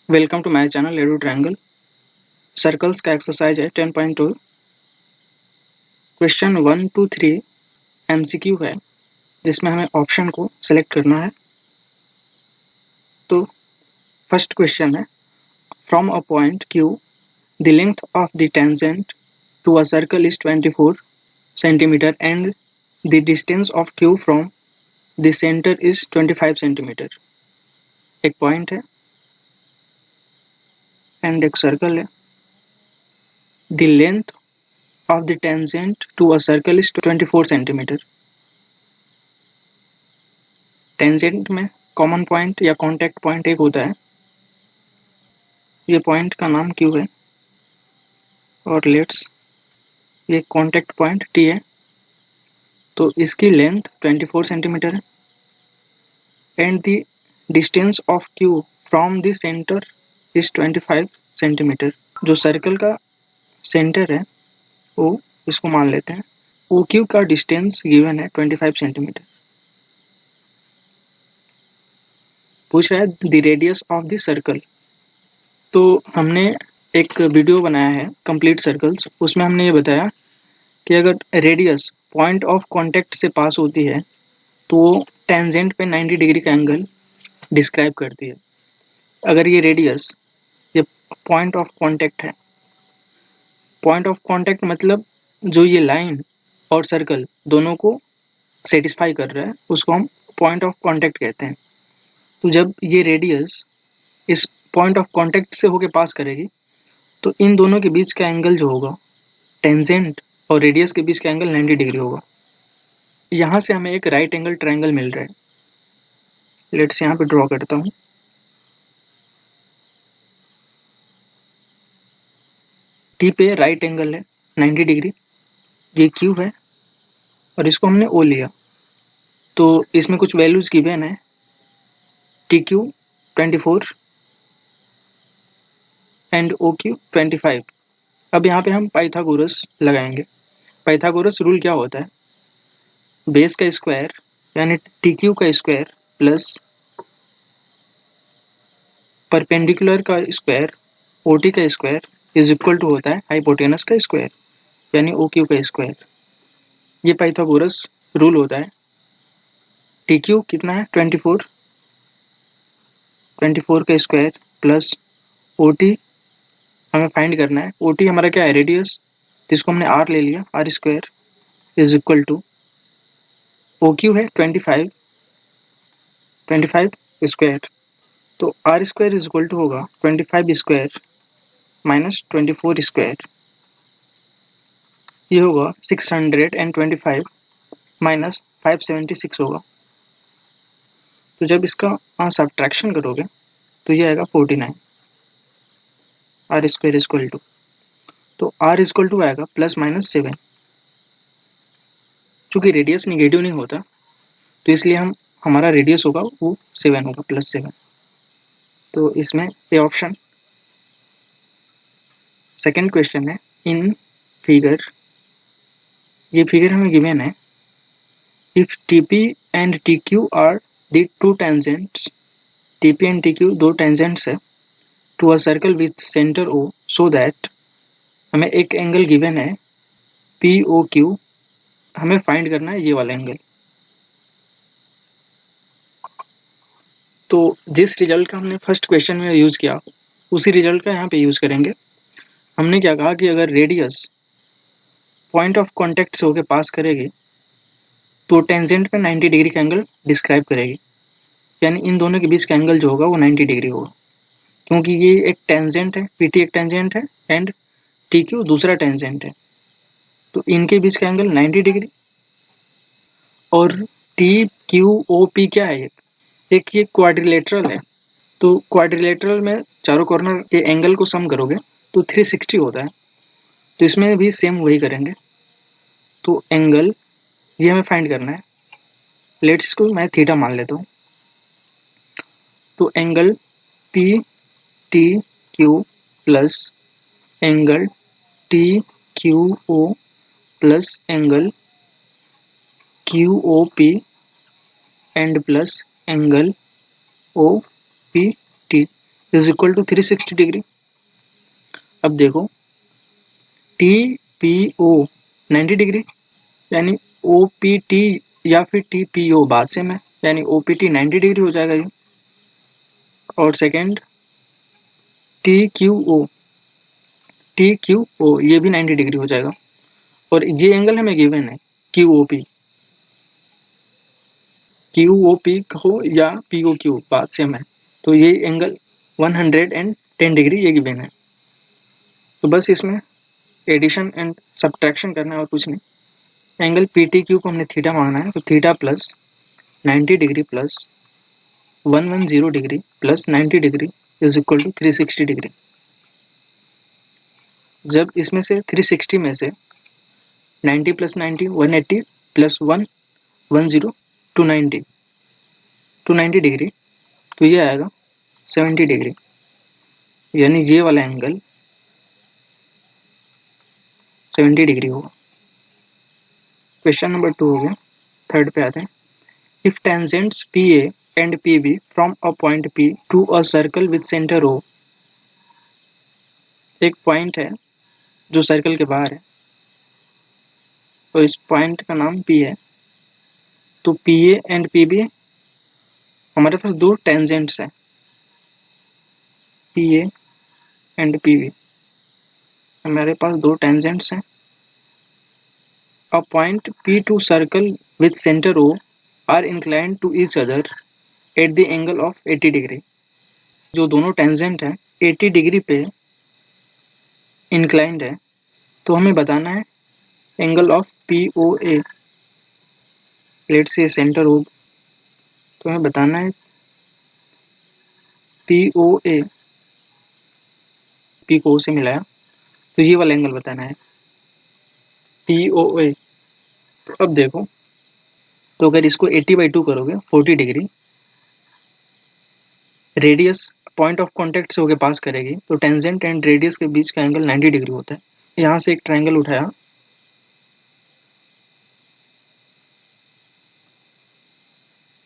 Welcome to my channel edu triangle. Circles का exercise है 10.2। Question 1 2 3 MCQ है, जिसमें हमें ऑप्शन को सिलेक्ट करना है। तो फर्स्ट क्वेश्चन है, from a point Q the length of the tangent to a circle is 24 centimetre and the distance of Q from the centre is 25 centimetre. एक पॉइंट है एंड एक सर्कल है। The length of the tangent to a circle is 24 centimetre. Tangent में common point या contact point एक होता है। ये पॉइंट का नाम Q है और लेट्स ये कॉन्टैक्ट पॉइंट T है। तो इसकी लेंथ 24 सेंटीमीटर है and the distance of Q from the centre is 25 centimetre. जो सर्कल का सेंटर है वो इसको मान लेते हैं। OQ का डिस्टेंस गिवन है 25 सेंटीमीटर। पूछ रहा है the radius of the circle. तो हमने एक वीडियो बनाया है कंप्लीट सर्कल्स, उसमें हमने ये बताया कि अगर रेडियस पॉइंट ऑफ कांटेक्ट से पास होती है तो वो टेंजेंट पे 90 डिग्री का एंगल डिस्क्राइब करती है। अगर ये रेडियस ये पॉइंट ऑफ कांटेक्ट है, पॉइंट ऑफ कांटेक्ट मतलब जो ये लाइन और सर्कल दोनों को सेटिस्फाई कर रहा है उसको हम पॉइंट ऑफ कांटेक्ट कहते हैं। तो जब ये रेडियस इस पॉइंट ऑफ कांटेक्ट से होके पास करेगी तो इन दोनों के बीच का एंगल जो होगा टेंजेंट और रेडियस के बीच का एंगल 90 डिग्री होगा। यहाँ से हमें एक राइट एंगल ट्रायंगल मिल रहा है। लेट्स यहाँ पे ड्रॉ करता हूँ। टी पे राइट एंगल है 90 डिग्री, ये क्यू है और इसको हमने ओ लिया। तो इसमें कुछ वैल्यूज गिवन है, T Q 24 and O Q 25। अब यहाँ पे हम पाइथागोरस लगाएंगे। पाइथागोरस रूल क्या होता है, बेस का स्क्वायर यानी टी क्यू का स्क्वायर प्लस परपेंडिकुलर का स्क्वायर ओटी का स्क्वायर इज इक्वल टू होता है हाइपोटेनस का स्क्वायर यानी ओ क्यू का स्क्वायर। ये पाइथागोरस रूल होता है। टी क्यू कितना है 24 का स्क्वायर प्लस ओ टी हमें फाइंड करना है। ओ टी हमारा क्या है रेडियस, जिसको हमने आर ले लिया, R square is equal to O Q है 25 स्क्वायर। तो R square is equal to होगा 25 स्क्वायर माइनस 24 स्क्वायर, ये होगा 625 माइनस 576 होगा। तो जब इसका सब्ट्रैक्शन करोगे तो ये आएगा 49 आर स्क्वायर इक्वल टू, तो आर इक्वल टू आएगा प्लस माइनस 7। चूंकि रेडियस निगेटिव नहीं होता तो इसलिए हमारा रेडियस होगा वो 7 होगा, प्लस 7। तो इसमें ए ऑप्शन। सेकेंड क्वेश्चन है, इन फिगर, ये फिगर हमें गिवन है, if TP and TQ are the two tangents, TP and TQ दो टेंजेंट्स है to a circle with centre O so that, हमें एक एंगल गिवन है POQ, हमें फाइंड करना है ये वाला एंगल। तो जिस रिजल्ट का हमने फर्स्ट क्वेश्चन में यूज किया उसी रिजल्ट का यहाँ पे यूज करेंगे। हमने क्या कहा कि अगर रेडियस पॉइंट ऑफ कांटेक्ट से होकर पास करेगी तो टेंजेंट पे 90 डिग्री का एंगल डिस्क्राइब करेगी, यानी इन दोनों के बीच का एंगल जो होगा वो 90 डिग्री होगा। क्योंकि ये एक टेंजेंट है, PT एक टेंजेंट है एंड TQ दूसरा टेंजेंट है, तो इनके बीच का एंगल 90 डिग्री। और TQOP क्या है, एक ये क्वाड्रिलेटरल है। तो क्वाड्रिलेटरल में चारों कॉर्नर के एंगल को सम करोगे तो 360 होता है, तो इसमें भी सेम वही करेंगे। तो एंगल ये हमें फाइंड करना है, लेट्स इसको मैं थीटा मान लेता हूँ। तो angle PTQ plus angle TQO plus angle QOP and plus angle OPT, is equal to 360 degree. अब देखो टी पी ओ 90 डिग्री, यानी ओ पी टी या फिर टी पी ओ बाद से में, यानी ओ पी टी 90 डिग्री हो जाएगा ये। और सेकेंड टी क्यू ओ ये भी 90 डिग्री हो जाएगा। और ये एंगल हमें गिवन है क्यू ओ पी हो या पी ओ क्यू बाद से में, तो ये एंगल 110 डिग्री ये गिवन है। तो बस इसमें एडिशन एंड सब्ट्रैक्शन करना है और कुछ नहीं। एंगल पी टी क्यू को हमने थीटा माना है, तो theta plus 90 degree plus 110 degree plus 90 degree is equal to 360 degree. जब इसमें से 360 में से 90 प्लस 90 180 प्लस 110 290 डिग्री, तो ये आएगा 70 डिग्री, यानी ये वाला एंगल 70 डिग्री होगा। क्वेश्चन नंबर 2 हो गया। थर्ड पे आते हैं। If tangents P A and P B from a point P to a circle with centre O, एक पॉइंट है जो सर्कल के बाहर है, तो इस पॉइंट का नाम पी है। तो P A and P B हमारे पास दो टेंजेंट्स हैं, P A and P B हमारे पास दो टेंजेंट्स हैं। A point P to circle with centre O are inclined to each other at the angle of 80 degree. जो दोनों टेंजेंट है 80 डिग्री पे इंक्लाइंड है, तो हमें बताना है angle of P O A. Let's say centre O, तो हमें बताना है पी ओ ए, पी को ओ से मिलाया, तो ये वाला एंगल बताना है पी ओ ए। अब देखो, तो अगर इसको 80/2 करोगे 40 degree, radius point of contact से होके पास करेगी, तो टेंजेंट एंड रेडियस के बीच का एंगल 90 डिग्री होता है। यहाँ से एक ट्रायंगल उठाया,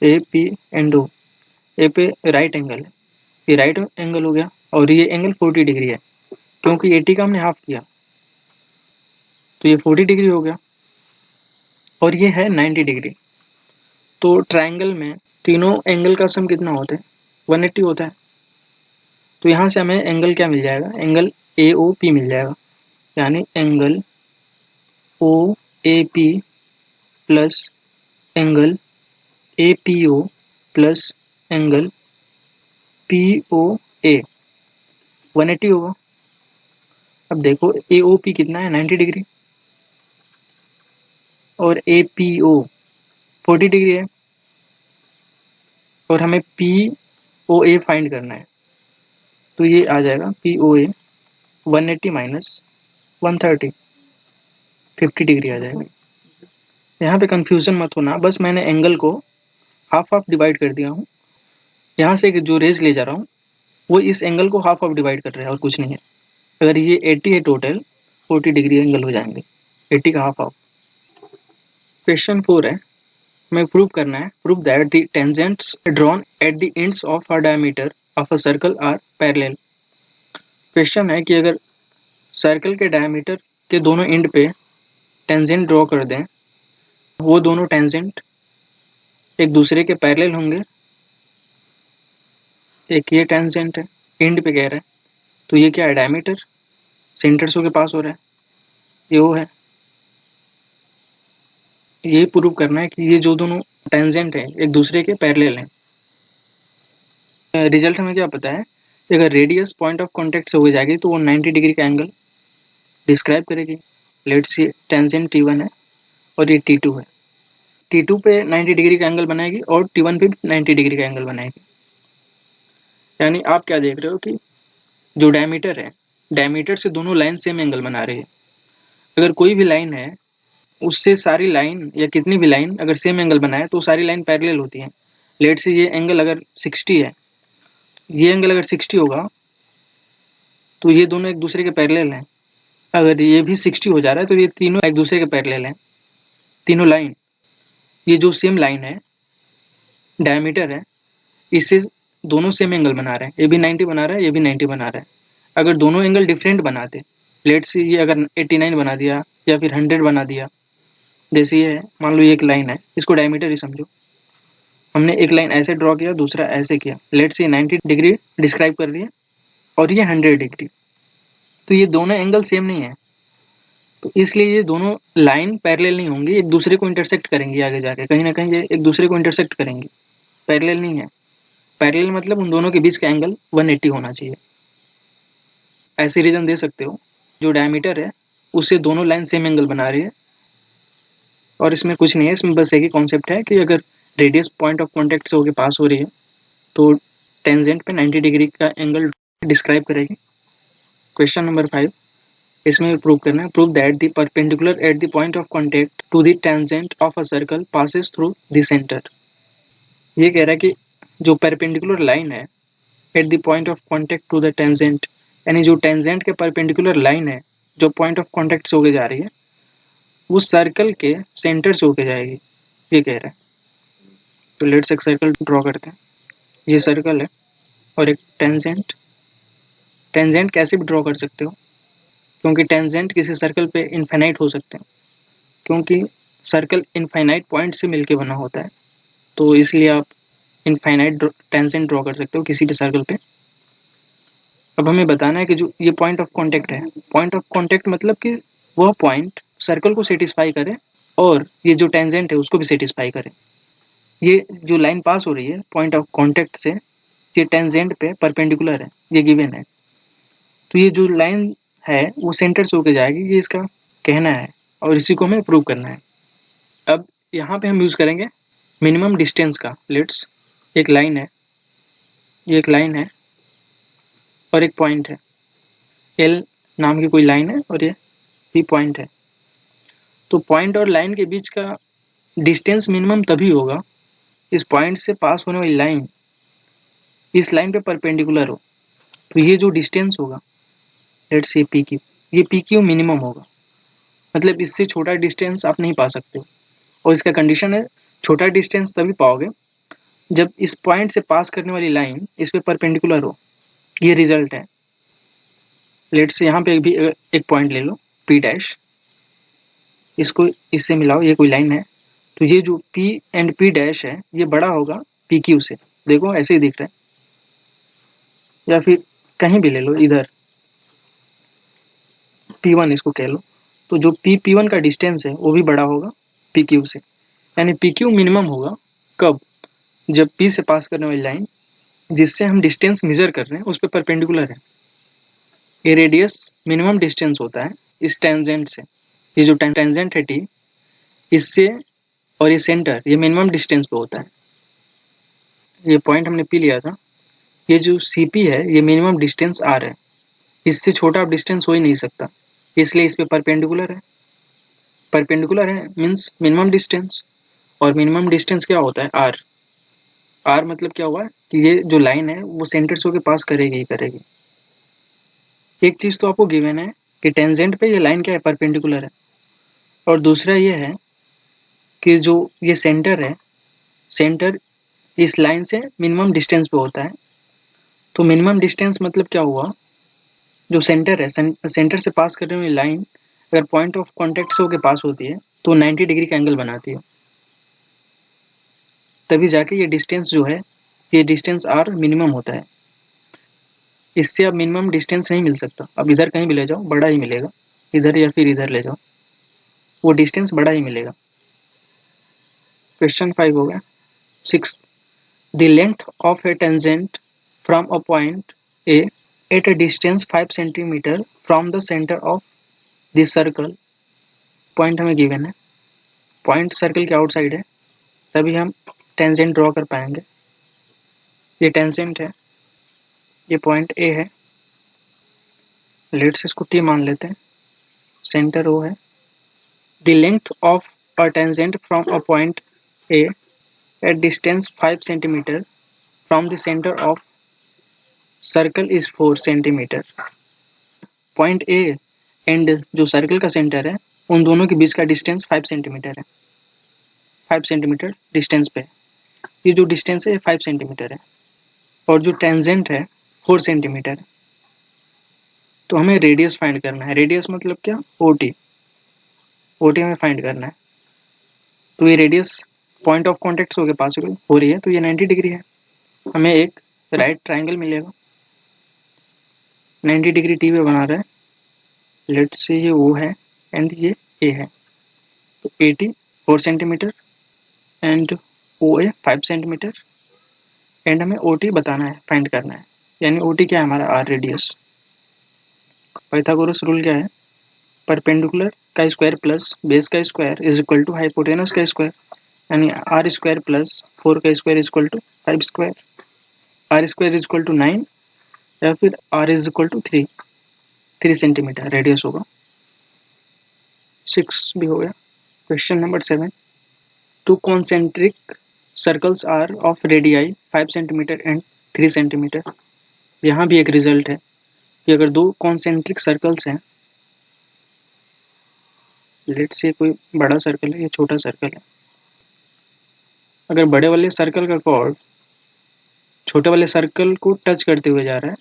ए पी एंड ओ। ए पे राइट एंगल है, ये राइट एंगल हो गया, और ये एंगल 40 डिग्री है, क्योंकि 80 का हमने हाफ किया, तो ये 40 डिग्री हो गया, और ये है 90 डिग्री। तो ट्रायंगल में तीनों एंगल का सम कितना होता है? 180 होता है। तो यहाँ से हमें एंगल क्या मिल जाएगा? एंगल ए ओ पी मिल जाएगा, यानी angle O A P plus angle A P O plus angle P O A 180 होगा। अब देखो ए ओ पी कितना है? 90 डिग्री, और ए पी ओ 40 डिग्री है, और हमें पी ओ ए फाइंड करना है, तो ये आ जाएगा P O A 180 minus 130, 50 degree आ जाएगा। यहाँ पे कंफ्यूजन मत होना, बस मैंने एंगल को हाफ हाफ डिवाइड कर दिया हूँ। यहाँ से जो रेज ले जा रहा हूँ वो इस एंगल को हाफ हाफ डिवाइड कर रहा है, और कुछ नहीं है। अगर ये 80 है टोटल, 40 डिग्री एंगल हो जाएंगे, 80 का हाफ हाफ। क्वेश्चन 4 है, हमें प्रूव करना है, prove that the tangents drawn at the ends of a diameter of a circle are parallel. Question है कि अगर सर्कल के डायमीटर के दोनों एंड पे टेंजेंट ड्रॉ कर दें, वो दोनों टेंजेंट एक दूसरे के पैरेलल होंगे। एक ये टेंजेंट है, एंड पे कह रहा है, तो ये क्या है? डायमीटर सेंटर से के पास हो रहा है, ये वो है। ये प्रूव करना है कि ये जो दोनों टेंजेंट है एक दूसरे के पैरेलल हैं। रिजल्ट हमें क्या पता है कि अगर रेडियस पॉइंट ऑफ कांटेक्ट से हो जाएगी, तो वो 90 डिग्री का एंगल डिस्क्राइब करेगी। लेट्स ये टेंजेंट T1 है और ये T2 है। T2 पे 90 डिग्री का एंगल बनाएगी और T1 पे भी 90 डिग्री का एंगल बनाएगी। यानी आप क्या देख रहे हो कि जो डायमीटर है, डायमीटर से दोनों लाइन सेम एंगल बना रही है। अगर कोई भी लाइन है, उससे सारी लाइन या कितनी भी लाइन अगर सेम एंगल बनाए, तो सारी लाइन पैरेलल होती है। लेट्स से ये एंगल अगर 60 है, ये एंगल अगर 60 होगा, तो ये दोनों एक दूसरे के पैरेलल हैं। अगर ये भी 60 हो जा रहा है, तो ये तीनों एक दूसरे के पैरेलल हैं, तीनों लाइन। ये जो सेम लाइन है, डायमीटर है, इससे दोनों सेम एंगल बना रहे हैं, ये भी 90 बना रहा है, ये भी 90 बना रहा है। अगर दोनों एंगल डिफरेंट बनाते, लेट्स से ये अगर 89 बना दिया या फिर 100 बना दिया, जैसे ये है, मान लो ये एक लाइन है, इसको डायमीटर ही समझो। हमने एक लाइन ऐसे ड्रॉ किया, दूसरा ऐसे किया, लेट्स से 90 डिग्री डिस्क्राइब कर रही है और ये 100 डिग्री, तो ये दोनों एंगल सेम नहीं है, तो इसलिए ये दोनों लाइन पैरेलल नहीं होंगी, एक दूसरे को इंटरसेक्ट करेंगी आगे जाके, कहीं ना कहीं ये एक दूसरे को इंटरसेक्ट करेंगी, पैरेलल नहीं है। पैरेलल मतलब उन दोनों के बीच का एंगल 180 होना चाहिए। ऐसे रीजन दे सकते हो, जो डायमीटर है उससे दोनों लाइन सेम एंगल बना रही है, और इसमें कुछ नहीं है, इसमें बस एक ही कॉन्सेप्ट है कि अगर रेडियस पॉइंट ऑफ कॉन्टेक्ट से होकर पास हो रही है तो टेंजेंट पे 90 डिग्री का एंगल डिस्क्राइब करेगी। क्वेश्चन नंबर 5, इसमें प्रूव करना है, prove that the perpendicular at the point of contact to the tangent of a circle passes through the centre. ये कह रहा है कि जो परपेंडिकुलर लाइन है at the point of contact to the tangent, यानी जो टेंजेंट के परपेंडिकुलर लाइन है जो पॉइंट ऑफ कॉन्टेक्ट से होके जा रही है, वो सर्कल के सेंटर से होके जाएगी, ये कह रहा है। तो लेट्स एक सर्कल ड्रॉ करते हैं, ये सर्कल है और एक टेंजेंट। टेंजेंट कैसे भी ड्रॉ कर सकते हो, क्योंकि टेंजेंट किसी सर्कल पे इनफाइनाइट हो सकते हैं, क्योंकि सर्कल इनफाइनाइट पॉइंट से मिलके बना होता है, तो इसलिए आप इनफाइनाइट टेंजेंट ड्रॉ कर सकते हो किसी भी सर्कल पे। अब हमें बताना है कि जो ये पॉइंट ऑफ कांटेक्ट है, पॉइंट ऑफ कांटेक्ट मतलब कि वह पॉइंट सर्कल को सेटिस्फाई करे और ये जो टेंजेंट है उसको भी सेटिस्फाई करे। ये जो लाइन पास हो रही है पॉइंट ऑफ कांटेक्ट से, ये टेंजेंट पे परपेंडिकुलर है, ये गिवन है, तो ये जो लाइन है वो सेंटर से होकर जाएगी, ये इसका कहना है और इसी को हमें प्रूव करना है। अब यहाँ पे हम यूज करेंगे मिनिमम डिस्टेंस का। लेट्स एक लाइन है, ये एक लाइन है और एक पॉइंट है, एल नाम की कोई लाइन है और ये भी पॉइंट है। तो पॉइंट और लाइन के बीच का डिस्टेंस मिनिमम तभी होगा इस पॉइंट से पास होने वाली लाइन इस लाइन पे परपेंडिकुलर हो, तो ये जो डिस्टेंस होगा लेट्स से पी क्यू, ये पी क्यू मिनिमम होगा, मतलब इससे छोटा डिस्टेंस आप नहीं पा सकते हो। और इसका कंडीशन है छोटा डिस्टेंस तभी पाओगे जब इस पॉइंट से पास करने वाली लाइन इस पे परपेंडिकुलर हो, ये रिजल्ट है। लेट्स यहाँ पे भी एक पॉइंट ले लो पी डैश, इसको इससे मिलाओ, ये कोई लाइन है, तो ये जो पी एंड पी डैश है ये बड़ा होगा पी क्यू से, देखो ऐसे ही दिख रहा है, या फिर कहीं भी ले लो, इधर P1 इसको कह लो, तो जो P1 का डिस्टेंस है वो भी बड़ा होगा PQ से, यानी PQ मिनिमम होगा कब, जब P से पास करने वाली लाइन जिससे हम डिस्टेंस मेजर कर रहे हैं उस पर परपेंडिकुलर है। ये रेडियस मिनिमम डिस्टेंस होता है इस टेंजेंट से, ये जो टेंजेंट है T इससे और ये सेंटर ये मिनिमम डिस्टेंस पे होता है। ये पॉइंट हमने P लिया था, ये जो CP है ये मिनिमम डिस्टेंस R है, इससे छोटा डिस्टेंस हो ही नहीं सकता, इसलिए इस पे परपेंडिकुलर है। परपेंडिकुलर है मीन्स मिनिमम डिस्टेंस, और मिनिमम डिस्टेंस क्या होता है आर। आर मतलब क्या हुआ कि ये जो लाइन है वो सेंटर से होकर पास करेगी ही करेगी। एक चीज तो आपको गिवन है कि टेंजेंट पे ये लाइन क्या है, परपेंडिकुलर है, और दूसरा ये है कि जो ये सेंटर है, सेंटर इस लाइन से मिनिमम डिस्टेंस पे होता है। तो मिनिमम डिस्टेंस मतलब क्या हुआ, जो सेंटर है सेंटर से पास करने वाली लाइन अगर पॉइंट ऑफ कॉन्टेक्ट से होकर पास होती है तो 90 डिग्री का एंगल बनाती है, तभी जाके ये डिस्टेंस जो है ये डिस्टेंस आर मिनिमम होता है। इससे अब मिनिमम डिस्टेंस नहीं मिल सकता, अब इधर कहीं भी ले जाओ बड़ा ही मिलेगा, इधर या फिर इधर ले जाओ वो डिस्टेंस बड़ा ही मिलेगा। क्वेश्चन 5 हो गया। 6, the length of A tangent from a point A at a distance 5 centimetre from the centre of the circle. Point हमें गिवन है, पॉइंट सर्कल के आउटसाइड है, तभी हम टेंजेंट ड्रॉ कर पाएंगे। ये टेंजेंट है, ये पॉइंट ए है, लेट्स इसको टी मान लेते हैं, सेंटर ओ है। The length of a tangent from a point A at distance 5 centimetre from the centre of circle is 4 centimetre. Point A and जो सर्कल का सेंटर है उन दोनों के बीच का डिस्टेंस 5 सेंटीमीटर है, 5 सेंटीमीटर डिस्टेंस पे, ये जो डिस्टेंस है 5 सेंटीमीटर है। और जो टेंजेंट है 4 सेंटीमीटर। तो हमें रेडियस फाइंड करना है। रेडियस मतलब क्या? ओटी। ओटी हमें फाइंड करना है। तो ये रेडियस पॉइंट ऑफ कॉन्टेक्ट के पास हो रही है, तो ये 90 डिग्री है। हमें एक राइट ट्राइंगल मिलेगा, 90 डिग्री टी पे बना रहा है। लेट्स से ये ओ है एंड ये ए है। तो AT 4 centimetre and O A 5 centimetre and हमें ओ टी बताना है, फाइंड करना है। यानी ओ टी क्या है हमारा? Are radius. पाइथागोरस रूल क्या है? परपेंडिकुलर का स्क्वायर प्लस बेस का square is equal to hypotenuse का स्क्वायर। यानी आर स्क्वायर प्लस 4 का square is equal to 5 square. R square is equal to 9 या फिर R is equal to 3 centimetre radius होगा। 6 भी हो गया। Question number 7, two concentric circles are of radii 5 centimetre and 3 centimetre. यहाँ भी एक रिजल्ट है कि अगर दो कॉन्सेंट्रिक सर्कल्स हैं, लेट्स से कोई बड़ा सर्कल है या छोटा सर्कल है, अगर बड़े वाले सर्कल का कॉर्ड छोटे वाले सर्कल को टच करते हुए जा रहा है,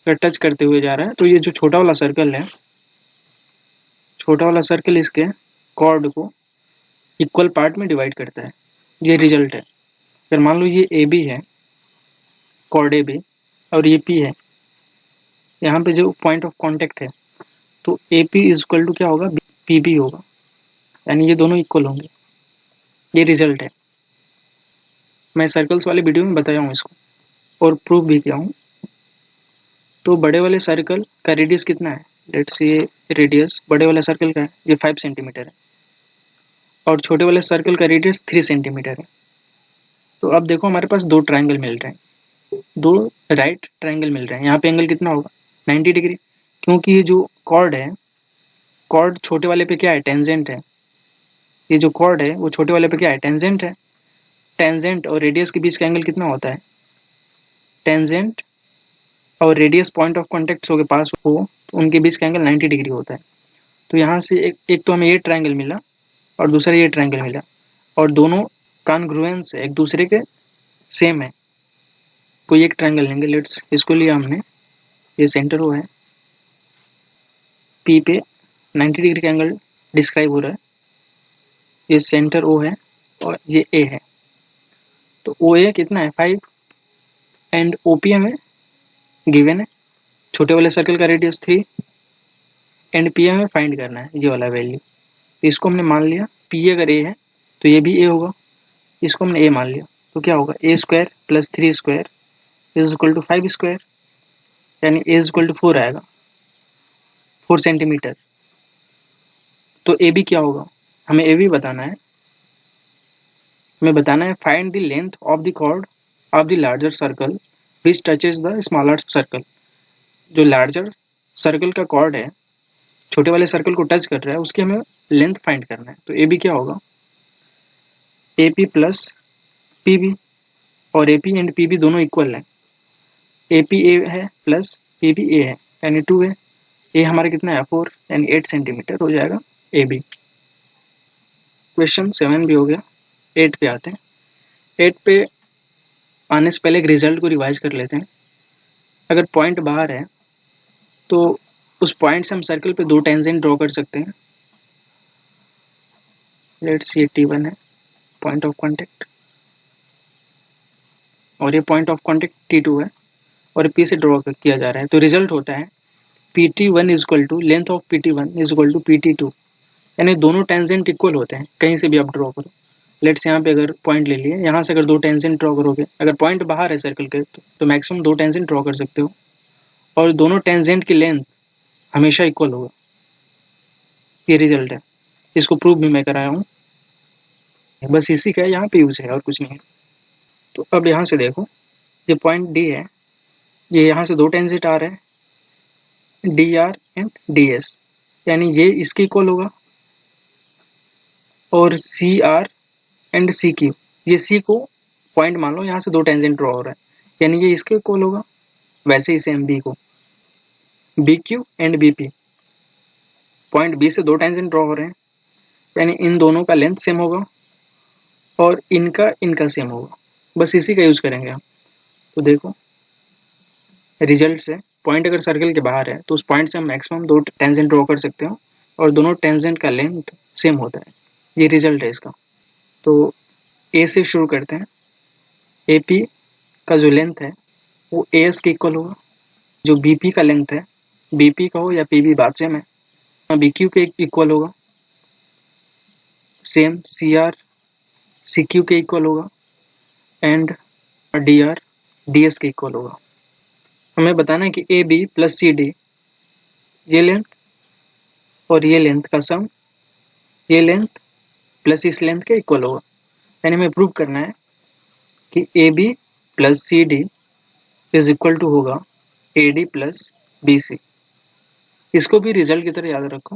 अगर टच करते हुए जा रहा है, तो ये जो छोटा वाला सर्कल है, छोटा वाला सर्कल इसके कॉर्ड को इक्वल पार्ट में डिवाइड करता है। ये रिजल्ट है। अगर मान लो ये ए बी है, कॉर्ड ए बी, और ये पी है, यहाँ पे जो पॉइंट ऑफ कॉन्टेक्ट है, तो A P is equal to क्या होगा? पी बी होगा। यानी ये दोनों इक्वल होंगे। ये रिजल्ट है। मैं सर्कल्स वाले वीडियो में बताया हूँ इसको और प्रूफ भी किया हूँ। तो बड़े वाले सर्कल का रेडियस कितना है? लेट्स ये रेडियस बड़े वाले सर्कल का है, ये 5 सेंटीमीटर है, और छोटे वाले सर्कल का रेडियस 3 सेंटीमीटर है। तो अब देखो हमारे पास दो ट्राइंगल मिल रहे हैं, दो राइट ट्राइंगल मिल रहे हैं। यहाँ पे एंगल कितना होगा? 90 डिग्री, क्योंकि ये जो कॉर्ड है, कॉर्ड छोटे वाले पे क्या है? टेंजेंट है। ये जो कॉर्ड है वो छोटे वाले पे क्या है? टेंजेंट है। टेंजेंट और रेडियस के बीच का एंगल कितना होता है? टेंजेंट और रेडियस पॉइंट ऑफ कॉन्टेक्ट के पास हो तो उनके बीच का एंगल 90 डिग्री होता है। तो यहाँ से एक तो हमें ये ट्राइंगल मिला और दूसरा ये ट्राइंगल मिला, और दोनों कॉन्ग्रुएंस है, एक दूसरे के सेम है। कोई एक ट्राइंगल लेंगे, लेट्स इसको लिया हमने, ये सेंटर ओ है, पी पे 90 डिग्री का एंगल डिस्क्राइब हो रहा है, ये सेंटर ओ है और ये ए है। तो ओ ए कितना है? 5 एंड ओ पी हमें गिवन है, छोटे वाले सर्कल का रेडियस 3 एंड पी हमें फाइंड करना है, ये वाला वैल्यू। इसको हमने मान लिया, पी अगर ए है तो ये भी ए होगा, इसको हमने ए मान लिया, तो क्या होगा? A square plus 3 square is equal to 5 square, यानी ए इज इक्वल टू 4 आएगा, 4 सेंटीमीटर। तो ए बी क्या होगा? हमें ए बी बताना है। हमें बताना है find the length of the chord of the larger circle which touches the smaller circle. जो लार्जर सर्कल का कॉर्ड है, छोटे वाले सर्कल को टच कर रहा है, उसकी हमें लेंथ फाइंड करना है। तो ए बी क्या होगा? A P plus P B, और A P and P B दोनों इक्वल है। ए पी ए है प्लस पी बी ए है, यानी 2 है। ए हमारा कितना है? 4, यानी 8 सेंटीमीटर हो जाएगा ए बी। क्वेश्चन 7 भी हो गया। 8 पे आते हैं। 8 पे आने से पहले एक रिजल्ट को रिवाइज कर लेते हैं। अगर पॉइंट बाहर है तो उस पॉइंट से हम सर्कल पे दो टेंजेंट ड्रॉ कर सकते हैं। लेट्स ये T1 है, पॉइंट ऑफ कॉन्टेक्ट, और ये पॉइंट ऑफ कॉन्टेक्ट T2 है, और P से ड्रॉ किया जा रहा है। तो रिजल्ट होता है PT1 is equal to length of PT1 is equal to PT2, यानी दोनों टेंजेंट इक्वल होते हैं, कहीं से भी आप ड्रॉ करो। लेट्स यहाँ पे अगर पॉइंट ले लिए, यहाँ से अगर दो टेंजेंट ड्रॉ करोगे, अगर पॉइंट बाहर है सर्कल के तो मैक्सिमम दो टेंजेंट ड्रॉ कर सकते हो, और दोनों टेंजेंट की लेंथ हमेशा इक्वल होगा। ये रिजल्ट है, इसको प्रूव भी मैं कराया हूँ, बस इसी का यहाँ पे यूज है और कुछ नहीं है। तो अब यहाँ से देखो, ये पॉइंट डी है, ये यहाँ से दो टेंजेंट आ रहे हैं, D R and D S, यानी ये इसके इक्वल होगा, और C R and C Q, ये सी को पॉइंट मान लो, यहाँ से दो टेंजेंट ड्रॉ हो रहा है, यानी ये इसके इक्वल होगा। वैसे ही सेम बी को, B Q and B P, point B से दो टेंजेंट ड्रॉ हो रहे हैं, यानी इन दोनों का लेंथ सेम होगा और इनका सेम होगा। बस इसी का यूज करेंगे हम। तो देखो रिजल्ट से पॉइंट अगर सर्कल के बाहर है तो उस पॉइंट से हम मैक्सिमम 2 टेंजेंट ड्रॉ कर सकते हो और दोनों टेंजेंट का लेंथ सेम होता है। ये रिजल्ट है इसका। तो ए से शुरू करते हैं। ए पी का जो लेंथ है वो ए एस के इक्वल होगा। जो बी पी का लेंथ है, बी पी का हो या पी बी बात सेम है, बी क्यू के इक्वल होगा। Same C R C Q के इक्वल होगा and D R D S के इक्वल होगा। हमें बताना है कि A B plus C D ये लेंथ और ये लेंथ का सम ये लेंथ प्लस इस लेंथ के इक्वल होगा। यानी हमें प्रूव करना है कि A B plus C D is equal to होगा A D plus B C. इसको भी रिजल्ट की तरह याद रखो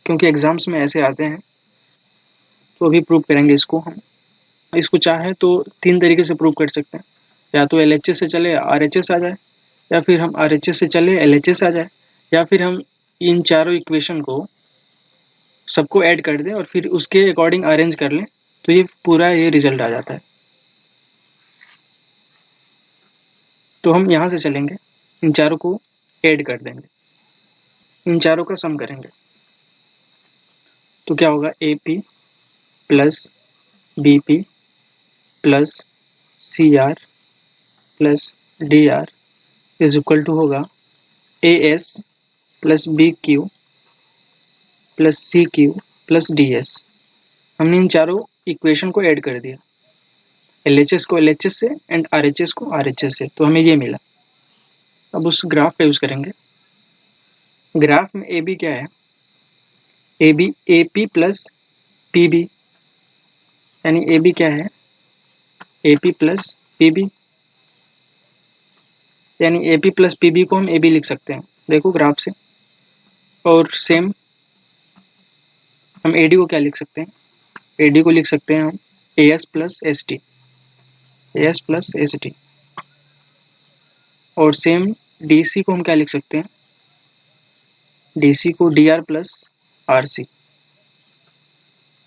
क्योंकि एग्जाम्स में ऐसे आते हैं। तो अभी प्रूव करेंगे इसको हम। इसको चाहे तो 3 तरीके से प्रूव कर सकते हैं। या तो LHS से चले RHS आ जाए, या फिर हम RHS से चले LHS आ जाए, या फिर हम इन चारों इक्वेशन को सबको ऐड कर दें और फिर उसके अकॉर्डिंग अरेंज कर लें तो ये पूरा ये रिजल्ट आ जाता है। तो हम यहाँ से चलेंगे, इन चारों को ऐड कर देंगे, इन चारों का सम करेंगे। तो क्या होगा AP plus BP plus CR plus DR is equal to होगा AS plus BQ plus CQ plus DS। हमने इन चारों इक्वेशन को ऐड कर दिया, LHS को LHS से एंड RHS को RHS से, तो हमें ये मिला। अब उस ग्राफ का यूज करेंगे। ग्राफ में AB क्या है, AB AP प्लस PB, यानी AB क्या है AP प्लस PB, यानी AP प्लस PB को हम AB लिख सकते हैं देखो ग्राफ से। और सेम हम AD को क्या लिख सकते हैं, AD को लिख सकते हैं हम AS plus ST, AS plus ST। और सेम DC को हम क्या लिख सकते हैं, DC को DR प्लस RC।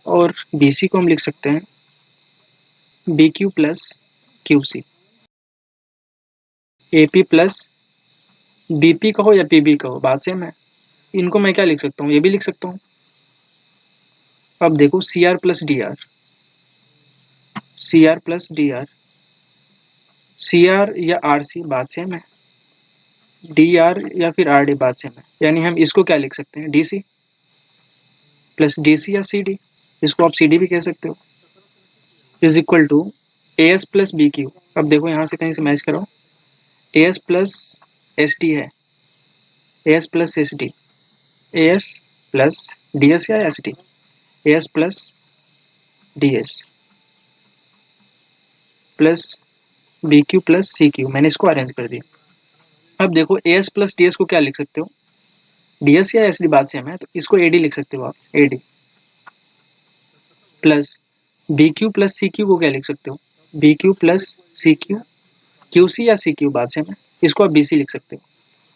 और BC को हम लिख सकते हैं BQ plus QC। AP plus BP का हो या PB का हो बात सेम है। इनको मैं क्या लिख सकता हूँ, ये भी लिख सकता हूँ। अब देखो CR plus DR, CR plus DR, CR या RC बात सेम है, DR या फिर RD बात सेम है। यानी हम इसको क्या लिख सकते हैं DC प्लस DC या CD, इसको आप CD भी कह सकते हो, is equal to AS plus BQ। अब देखो यहाँ से कहीं से मैच करो, AS प्लस ST है, AS plus ST, AS plus DS या ST, AS plus DS plus BQ plus CQ। मैंने इसको अरेंज कर दिया। अब देखो AS प्लस DS को क्या लिख सकते हो, DS या SD बात सेम है, तो इसको AD लिख सकते हो आप, AD plus BQ plus CQ को क्या लिख सकते हो, BQ प्लस CQ, QC या CQ बात सेम है, इसको आप BC लिख सकते हो।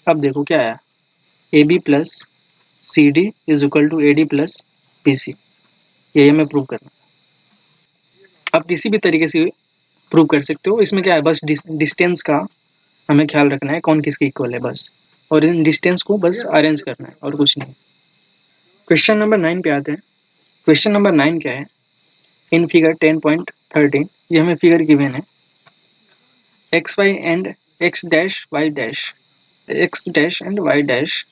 अब देखो क्या आया, AB plus CD is equal to AD plus BC। यही हमें प्रूव करना। आप किसी भी तरीके से प्रूव कर सकते हो, इसमें क्या है बस डिस्टेंस का हमें ख्याल रखना है कौन किसके इक्वल है बस, और इन डिस्टेंस को बस अरेंज करना है और कुछ नहीं। क्वेश्चन नंबर 9 पे आते हैं। क्वेश्चन नंबर 9 क्या है, इन फिगर 10.13 ये हमें फिगर गिवन है, X Y and X dash Y dash, X dash and Y dash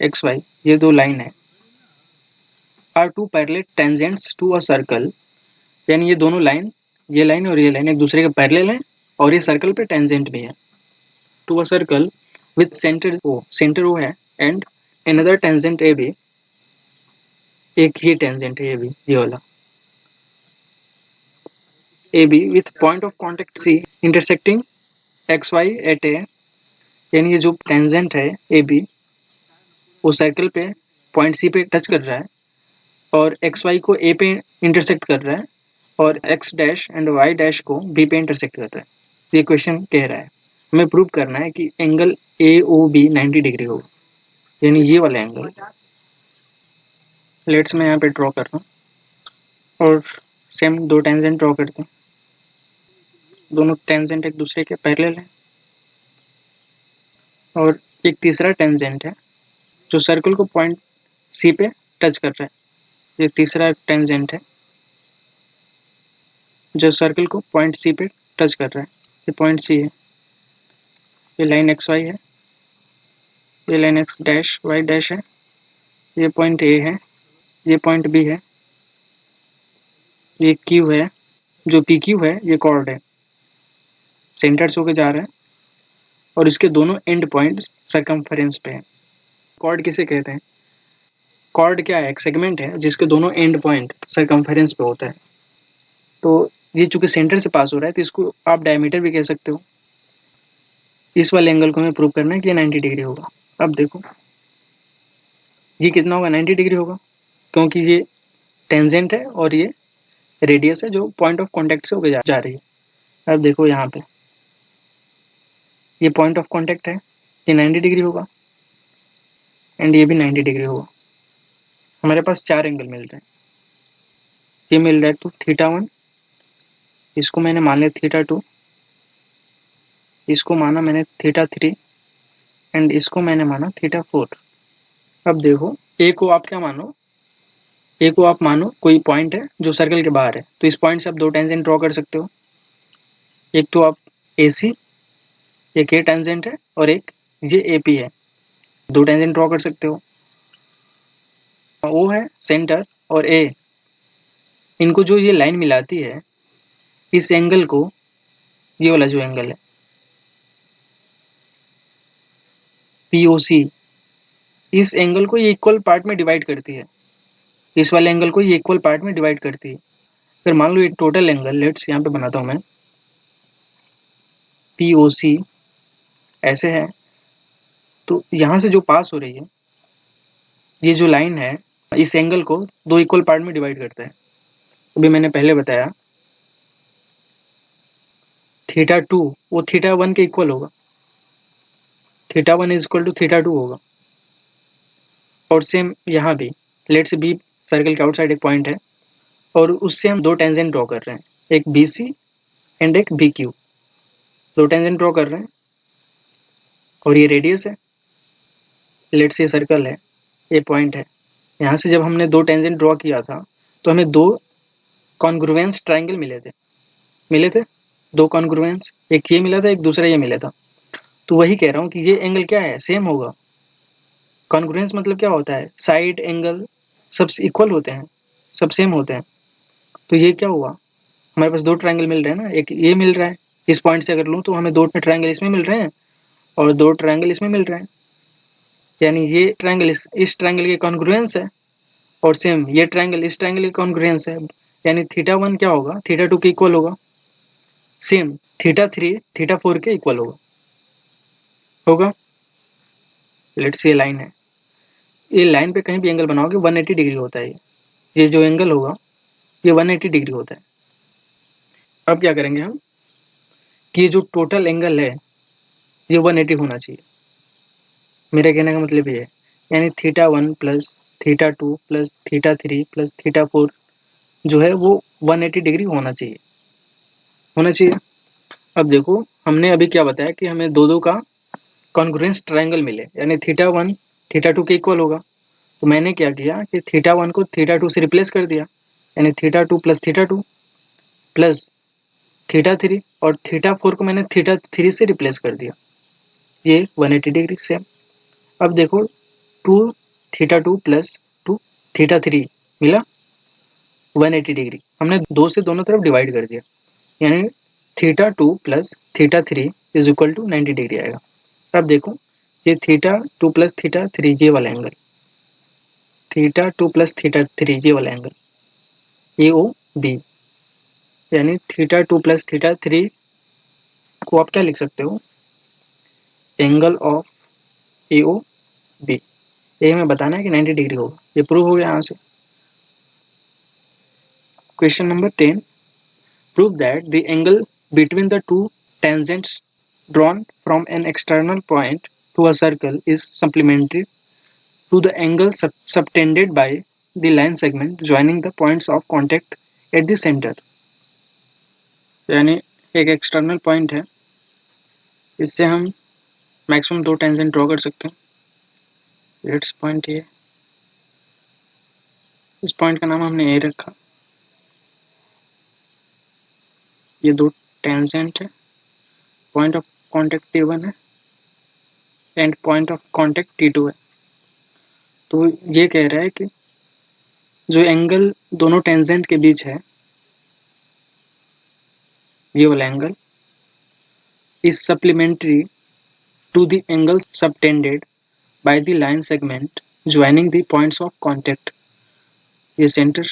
X Y, ये दो लाइन है, are two parallel tangents to a circle. यानी ये दोनों लाइन, ये लाइन और ये लाइन एक दूसरे के पैरेलल है और ये सर्कल पे टेंजेंट भी है। To a circle with centre O है एंड अनदर टेंजेंट ए भी, एक ये टेंजेंट है ये भी, ये वाला A B with point of contact C intersecting X Y at A. यानी ये जो टेंजेंट है ए बी वो सर्कल पे पॉइंट सी पे टच कर रहा है और एक्स वाई को ए पे इंटरसेक्ट कर रहा है और X dash and Y dash को बी पे इंटरसेक्ट कर रहा है। ये क्वेश्चन कह रहा है हमें प्रूव करना है कि angle A O B 90 degree होगा, यानी ये वाला एंगल। लेट्स मैं यहाँ पे ड्रॉ कर रहा हूँ और सेम दो टेंजेंट ड्रॉ करते हैं। दोनों टेंजेंट एक दूसरे के पैरेलल हैं। और एक तीसरा टेंजेंट है जो सर्कल को पॉइंट सी पे टच कर रहा है। ये तीसरा टेंजेंट है जो सर्कल को पॉइंट सी पे टच कर रहा है। ये पॉइंट सी है, ये लाइन एक्स वाई है, ये line X dash Y dash है, ये पॉइंट ए है, ये पॉइंट बी है, ये क्यू है, जो पी क्यू है ये कॉर्ड है, सेंटर से होकर जा रहा है और इसके दोनों एंड पॉइंट सर्कमफेरेंस पे है। कॉर्ड किसे कहते हैं? कॉर्ड क्या है? एक सेगमेंट है जिसके दोनों एंड पॉइंट सर्कमफेरेंस पे होता है। तो ये चूंकि सेंटर से पास हो रहा है तो इसको आप डायमीटर भी कह सकते हो। इस वाले एंगल को हमें प्रूव करना है कि ये 90 डिग्री होगा। अब देखो ये कितना होगा, 90 डिग्री होगा, क्योंकि ये टेंजेंट है और ये रेडियस है जो पॉइंट ऑफ कॉन्टेक्ट से होकर जा रही है। अब देखो यहाँ पे ये पॉइंट ऑफ कॉन्टेक्ट है, ये 90 डिग्री होगा एंड ये भी 90 डिग्री होगा। हमारे पास 4 एंगल मिल रहे हैं। ये मिल रहा है तो θ1, इसको मैंने मान लिया θ2, इसको माना मैंने θ3 एंड इसको मैंने माना θ4। अब देखो ए को आप क्या मानो, ए को आप मानो कोई पॉइंट है जो सर्कल के बाहर है, तो इस पॉइंट से आप दो टेंजेंट ड्रॉ कर सकते हो। एक तो आप AC, एक ए टेंजेंट है और एक ये AP है, दो टेंजेंट ड्रॉ कर सकते हो। O है सेंटर और A, इनको जो ये लाइन मिलाती है, इस एंगल को, ये वाला जो एंगल है POC, इस एंगल को ये इक्वल पार्ट में डिवाइड करती है। इस वाले एंगल को ये इक्वल पार्ट में डिवाइड करती है। अगर मान लो ये टोटल एंगल, लेट्स यहाँ पे बनाता हूँ मैं, POC ऐसे है, तो यहाँ से जो पास हो रही है ये जो लाइन है, इस एंगल को दो इक्वल पार्ट में डिवाइड करता है। अभी मैंने पहले बताया θ2 वो θ1 के इक्वल होगा, θ1 इज इक्वल टू θ2 होगा। और सेम यहाँ भी, लेट्स बी सर्कल के आउटसाइड एक पॉइंट है और उससे हम दो टेंजेंट ड्रॉ कर रहे हैं, एक BC एंड एक BQ, दो टेंजेंट ड्रॉ कर रहे हैं और ये रेडियस है। लेट्स ये सर्कल है, ये पॉइंट है। यहाँ से जब हमने दो टेंजेंट ड्रॉ किया था तो हमें दो कॉन्ग्रुएंस ट्राइंगल मिले थे दो कॉन्ग्रुएंस, एक ये मिला था, एक दूसरा ये मिला था। तो वही कह रहा हूँ कि ये एंगल क्या है, सेम होगा। कॉन्ग्रुएंस मतलब क्या होता है, साइड एंगल सब इक्वल होते हैं, सब सेम होते हैं। तो ये क्या हुआ, हमारे पास दो ट्राइंगल मिल रहे हैं ना, एक ये मिल रहा है, इस पॉइंट से अगर लूँ तो हमें दो ट्राइंगल इसमें मिल रहे हैं और दो ट्राइंगल इसमें मिल रहे हैं, यानी ये ट्राइंगल इस ट्राइंगल के कॉन्ग्रुएंस है और सेम ये ट्राइंगल इस ट्राइंगल के कॉन्ग्रुएंस है, यानी θ1 क्या होगा, θ2 के इक्वल होगा। सेम θ3 θ4 के इक्वल होगा। लेट्स ये लाइन है, ये लाइन पे कहीं भी एंगल बनाओगे 180 डिग्री होता है। ये जो एंगल होगा ये 180 डिग्री होता है। अब क्या करेंगे हम कि ये जो टोटल एंगल है ये 180 होना चाहिए। मेरे कहने का मतलब ये है, यानी θ1 प्लस θ2 प्लस θ3 प्लस θ4 जो है वो 180 डिग्री होना चाहिए। अब देखो हमने अभी क्या बताया कि हमें दो का कॉन्ग्रुएंस ट्राइंगल मिले, यानी θ1 θ2 के इक्वल होगा। तो मैंने क्या किया कि θ1 को θ2 से रिप्लेस कर दिया, यानी θ2 प्लस θ2 प्लस θ3 और θ4 को मैंने θ3 से रिप्लेस कर दिया, ये 180 डिग्री सेम। अब देखो 2θ2 प्लस 2θ3 मिला 180 डिग्री, हमने दो से दोनों तरफ डिवाइड कर दिया, यानी θ2 plus θ3 is equal to 90 degree आएगा। अब देखो ये θ2 प्लस θ3 ये वाला एंगल, θ2 प्लस θ3 ये वाला एंगल AOB, यानी θ2 प्लस θ3 को आप क्या लिख सकते हो, एंगल ऑफ AOB। ये हमें बताना है कि 90 डिग्री होगा, ये प्रूव हो गया यहाँ से। Question number 10, prove that the angle between the two tangents drawn from an external point to a circle is supplementary to the angle subtended by the line segment joining the points of contact at the center। यानी एक external point है, इससे हम maximum 2 tangent draw कर सकते हैं। Let's point ये, इस पॉइंट का नाम हमने ए रखा। ये 2 टेंजेंट है, पॉइंट ऑफ कॉन्टेक्ट T1 है and point of contact T2 है। तो ये कह रहा है कि जो एंगल दोनों टेंजेंट के बीच है, ये वाला angle is supplementary to the angle subtended by the line segment joining the points of contact। ये सेंटर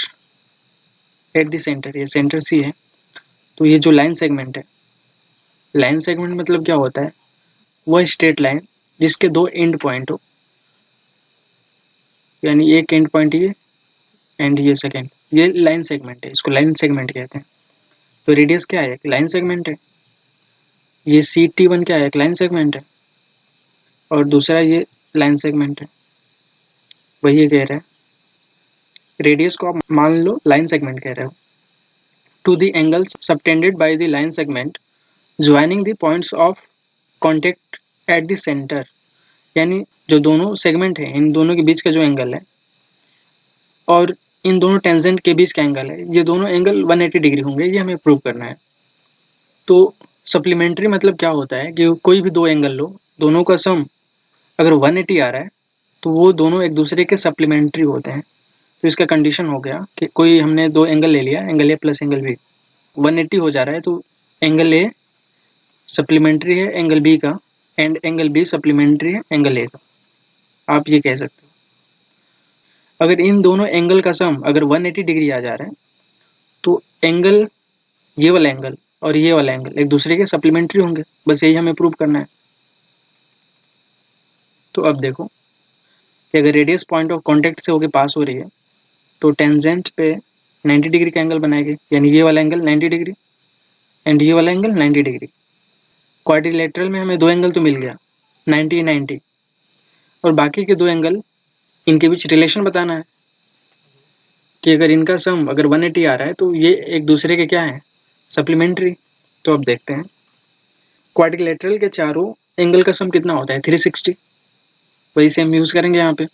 एट द सेंटर, ये सेंटर सी है। तो ये जो लाइन सेगमेंट है, लाइन सेगमेंट मतलब क्या होता है, वह स्ट्रेट लाइन जिसके 2 एंड पॉइंट हो, यानी एक एंड पॉइंट ये एंड ये सेकेंड, ये लाइन सेगमेंट है, इसको लाइन सेगमेंट कहते हैं। तो रेडियस क्या है, एक लाइन सेगमेंट है। ये CT1 क्या है, एक लाइन सेगमेंट है, और दूसरा ये लाइन सेगमेंट है। वही ये कह रहा है, रेडियस को आप मान लो लाइन सेगमेंट कह रहे हो। To the angles subtended by the line segment joining the points of contact at the centre, यानी जो दोनों सेगमेंट है, इन दोनों के बीच का जो एंगल है और इन दोनों टेंजेंट के बीच का एंगल है, ये दोनों एंगल 180 डिग्री होंगे, ये हमें प्रूव करना है। तो सप्लीमेंट्री मतलब क्या होता है कि कोई भी 2 एंगल लो, दोनों का सम अगर 180 आ रहा है तो वो दोनों एक दूसरे के सप्लीमेंट्री होते हैं। तो इसका कंडीशन हो गया कि कोई हमने 2 एंगल ले लिया, angle A plus angle B, 180 हो जा रहा है, तो एंगल ए सप्लीमेंट्री है एंगल बी का एंड एंगल बी सप्लीमेंट्री है एंगल ए का, आप ये कह सकते हो। अगर इन दोनों एंगल का सम अगर 180 डिग्री आ जा रहा है तो एंगल, ये वाला एंगल और ये वाला एंगल एक दूसरे के सप्लीमेंट्री होंगे, बस यही हमें प्रूव करना है। तो अब देखो कि अगर रेडियस पॉइंट ऑफ कॉन्टेक्ट से होके पास हो रही है तो टेंजेंट पे 90 डिग्री का एंगल बनाएगी, यानी ये वाला एंगल 90 डिग्री एंड ये वाला एंगल 90 डिग्री। क्वाड्रिलेटरल में हमें 2 एंगल तो मिल गया 90 90, और बाकी के 2 एंगल इनके बीच रिलेशन बताना है कि अगर इनका सम अगर 180 आ रहा है तो ये एक दूसरे के क्या है, सप्लीमेंट्री। तो अब देखते हैं क्वाड्रिलेटरल के चारों एंगल का सम कितना होता है, 360। वही सेम यूज करेंगे यहाँ पे।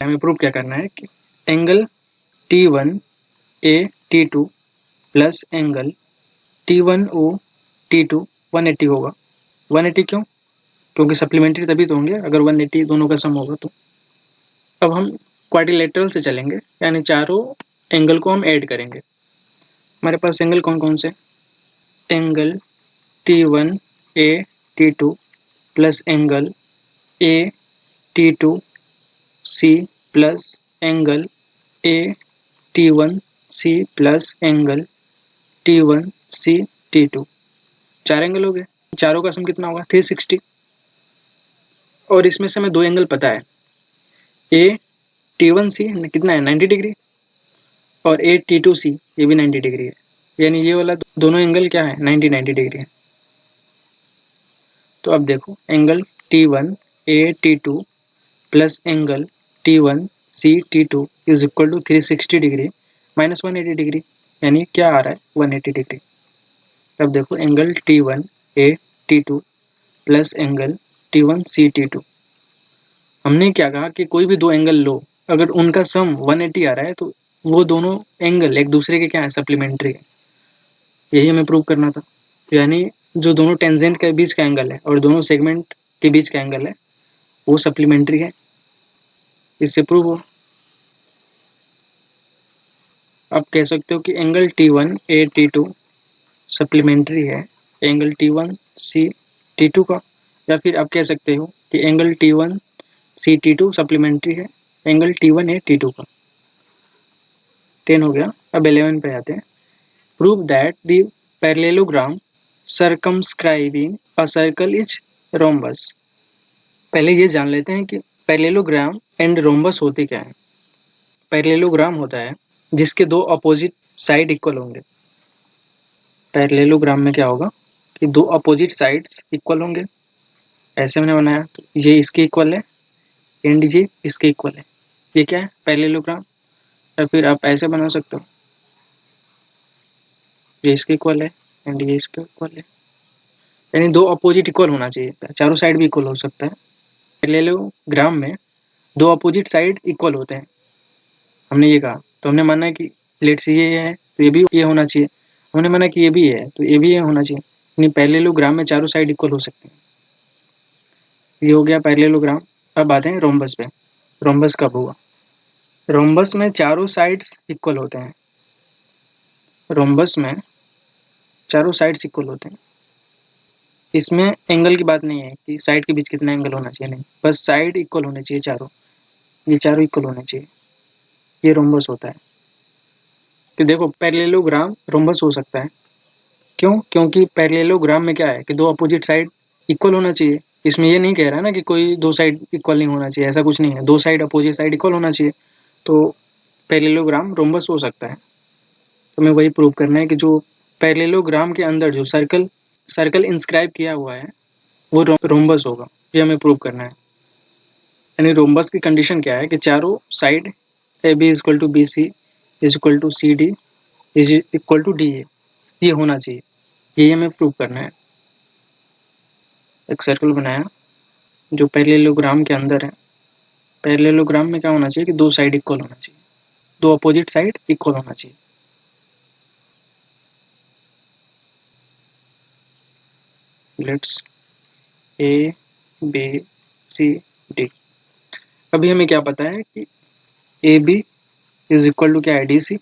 हमें प्रूव क्या करना है कि angle T1 A T2 plus angle T1 O T2 180 होगा। 180 क्यों, क्योंकि सप्लीमेंट्री तभी तो होंगे अगर 180 दोनों का सम होगा। तो अब हम क्वाड्रिलेटरल से चलेंगे, यानी चारों एंगल को हम ऐड करेंगे। हमारे पास एंगल कौन कौन से, angle T1 A T2 plus angle A T2 C plus angle A T1 C plus angle T1 C T2, 4 angle हो गए। चारों का सम कितना होगा, 360। और इसमें से हमें 2 एंगल पता है, A T1 C कितना है 90 डिग्री और A T2 C ये भी 90 डिग्री है, यानी ये वाला दोनों एंगल क्या है 90 90 डिग्री है। तो अब देखो angle T1 A T2 plus angle T1 C T2 is equal to 360 degree minus 180 degree, यानी क्या आ रहा है 180 डिग्री। अब देखो angle T1 A T2 plus angle T1 C T2, हमने क्या कहा कि कोई भी 2 एंगल लो, अगर उनका सम 180 आ रहा है तो वो दोनों एंगल एक दूसरे के क्या है, सप्लीमेंट्री है। यही हमें प्रूव करना था, यानी जो दोनों टेंजेंट के बीच का एंगल है और दोनों सेगमेंट के बीच का एंगल है वो सप्लीमेंट्री है, इससे प्रूव हो। आप कह सकते हो कि angle T1 A T2 supplementary है एंगल T1 C T2 का, या फिर आप कह सकते हो कि angle T1 C T2 supplementary है एंगल T1 A T2 का। 10 हो गया। अब 11 पे आते हैं। Prove that the parallelogram circumscribing a circle is rhombus. पहले ये जान लेते हैं कि पैरेललोग्राम एंड रोम्बस होते क्या है। पैरेललोग्राम होता है जिसके 2 अपोजिट साइड इक्वल होंगे। पैरेललोग्राम में क्या होगा कि 2 अपोजिट साइड्स इक्वल होंगे, ऐसे मैंने बनाया, तो ये इसके इक्वल है एंड ये इसके इक्वल है, ये क्या है पैरेललोग्राम। या फिर आप ऐसे बना सकते हो, ये इसके इक्वल है एंड ये इसके इक्वल है, यानी दो अपोजिट इक्वल होना चाहिए, चारों साइड भी इक्वल हो सकता है। पैरेललोग्राम में दो अपोजिट साइड इक्वल होते हैं, हमने ये कहा, तो हमने माना कि लेट्स ये है तो ये भी ये होना चाहिए, हमने माना कि ये भी है तो ये भी ये होना चाहिए, यानी पैरेललोग्राम में चारों साइड इक्वल हो सकते हैं। ये हो गया पैरेललोग्राम। अब आते हैं रोम्बस पे। रोम्बस कब हुआ? रोम्बस में चारों साइड्स इक्वल होते हैं, रोम्बस में चारों साइड्स इक्वल होते हैं। इसमें एंगल की बात नहीं है कि साइड के बीच कितना एंगल होना चाहिए, नहीं, बस साइड इक्वल होने चाहिए चारों, ये चारों इक्वल होने चाहिए, ये रोम्बस होता है। तो देखो पैरेललोग्राम रोम्बस हो सकता है, क्यों? क्योंकि पैरेललोग्राम में क्या है कि दो अपोजिट साइड इक्वल होना चाहिए। इसमें ये नहीं कह रहा ना कि कोई दो साइड इक्वल नहीं होना चाहिए, ऐसा कुछ नहीं है, दो साइड अपोजिट साइड इक्वल होना चाहिए, तो पैरेललोग्राम रोम्बस हो सकता है। तो हमें वही प्रूव करना है कि जो पैरेललोग्राम के अंदर जो सर्कल इंस्क्राइब किया हुआ है वो रोम्बस होगा, ये हमें प्रूव करना है। यानी रोम्बस की कंडीशन क्या है कि चारों side A B is equal to B C is equal to C D is equal to D A, ये होना चाहिए, ये हमें प्रूव करना है। एक सर्कल बनाया जो पैरेललोग्राम के अंदर है, पैरेललोग्राम में क्या होना चाहिए कि दो साइड इक्वल होना चाहिए, दो अपोजिट साइड इक्वल होना चाहिए। Let's A B C D. अभी हमें क्या पता है कि A B is equal to क्या है, डी सी,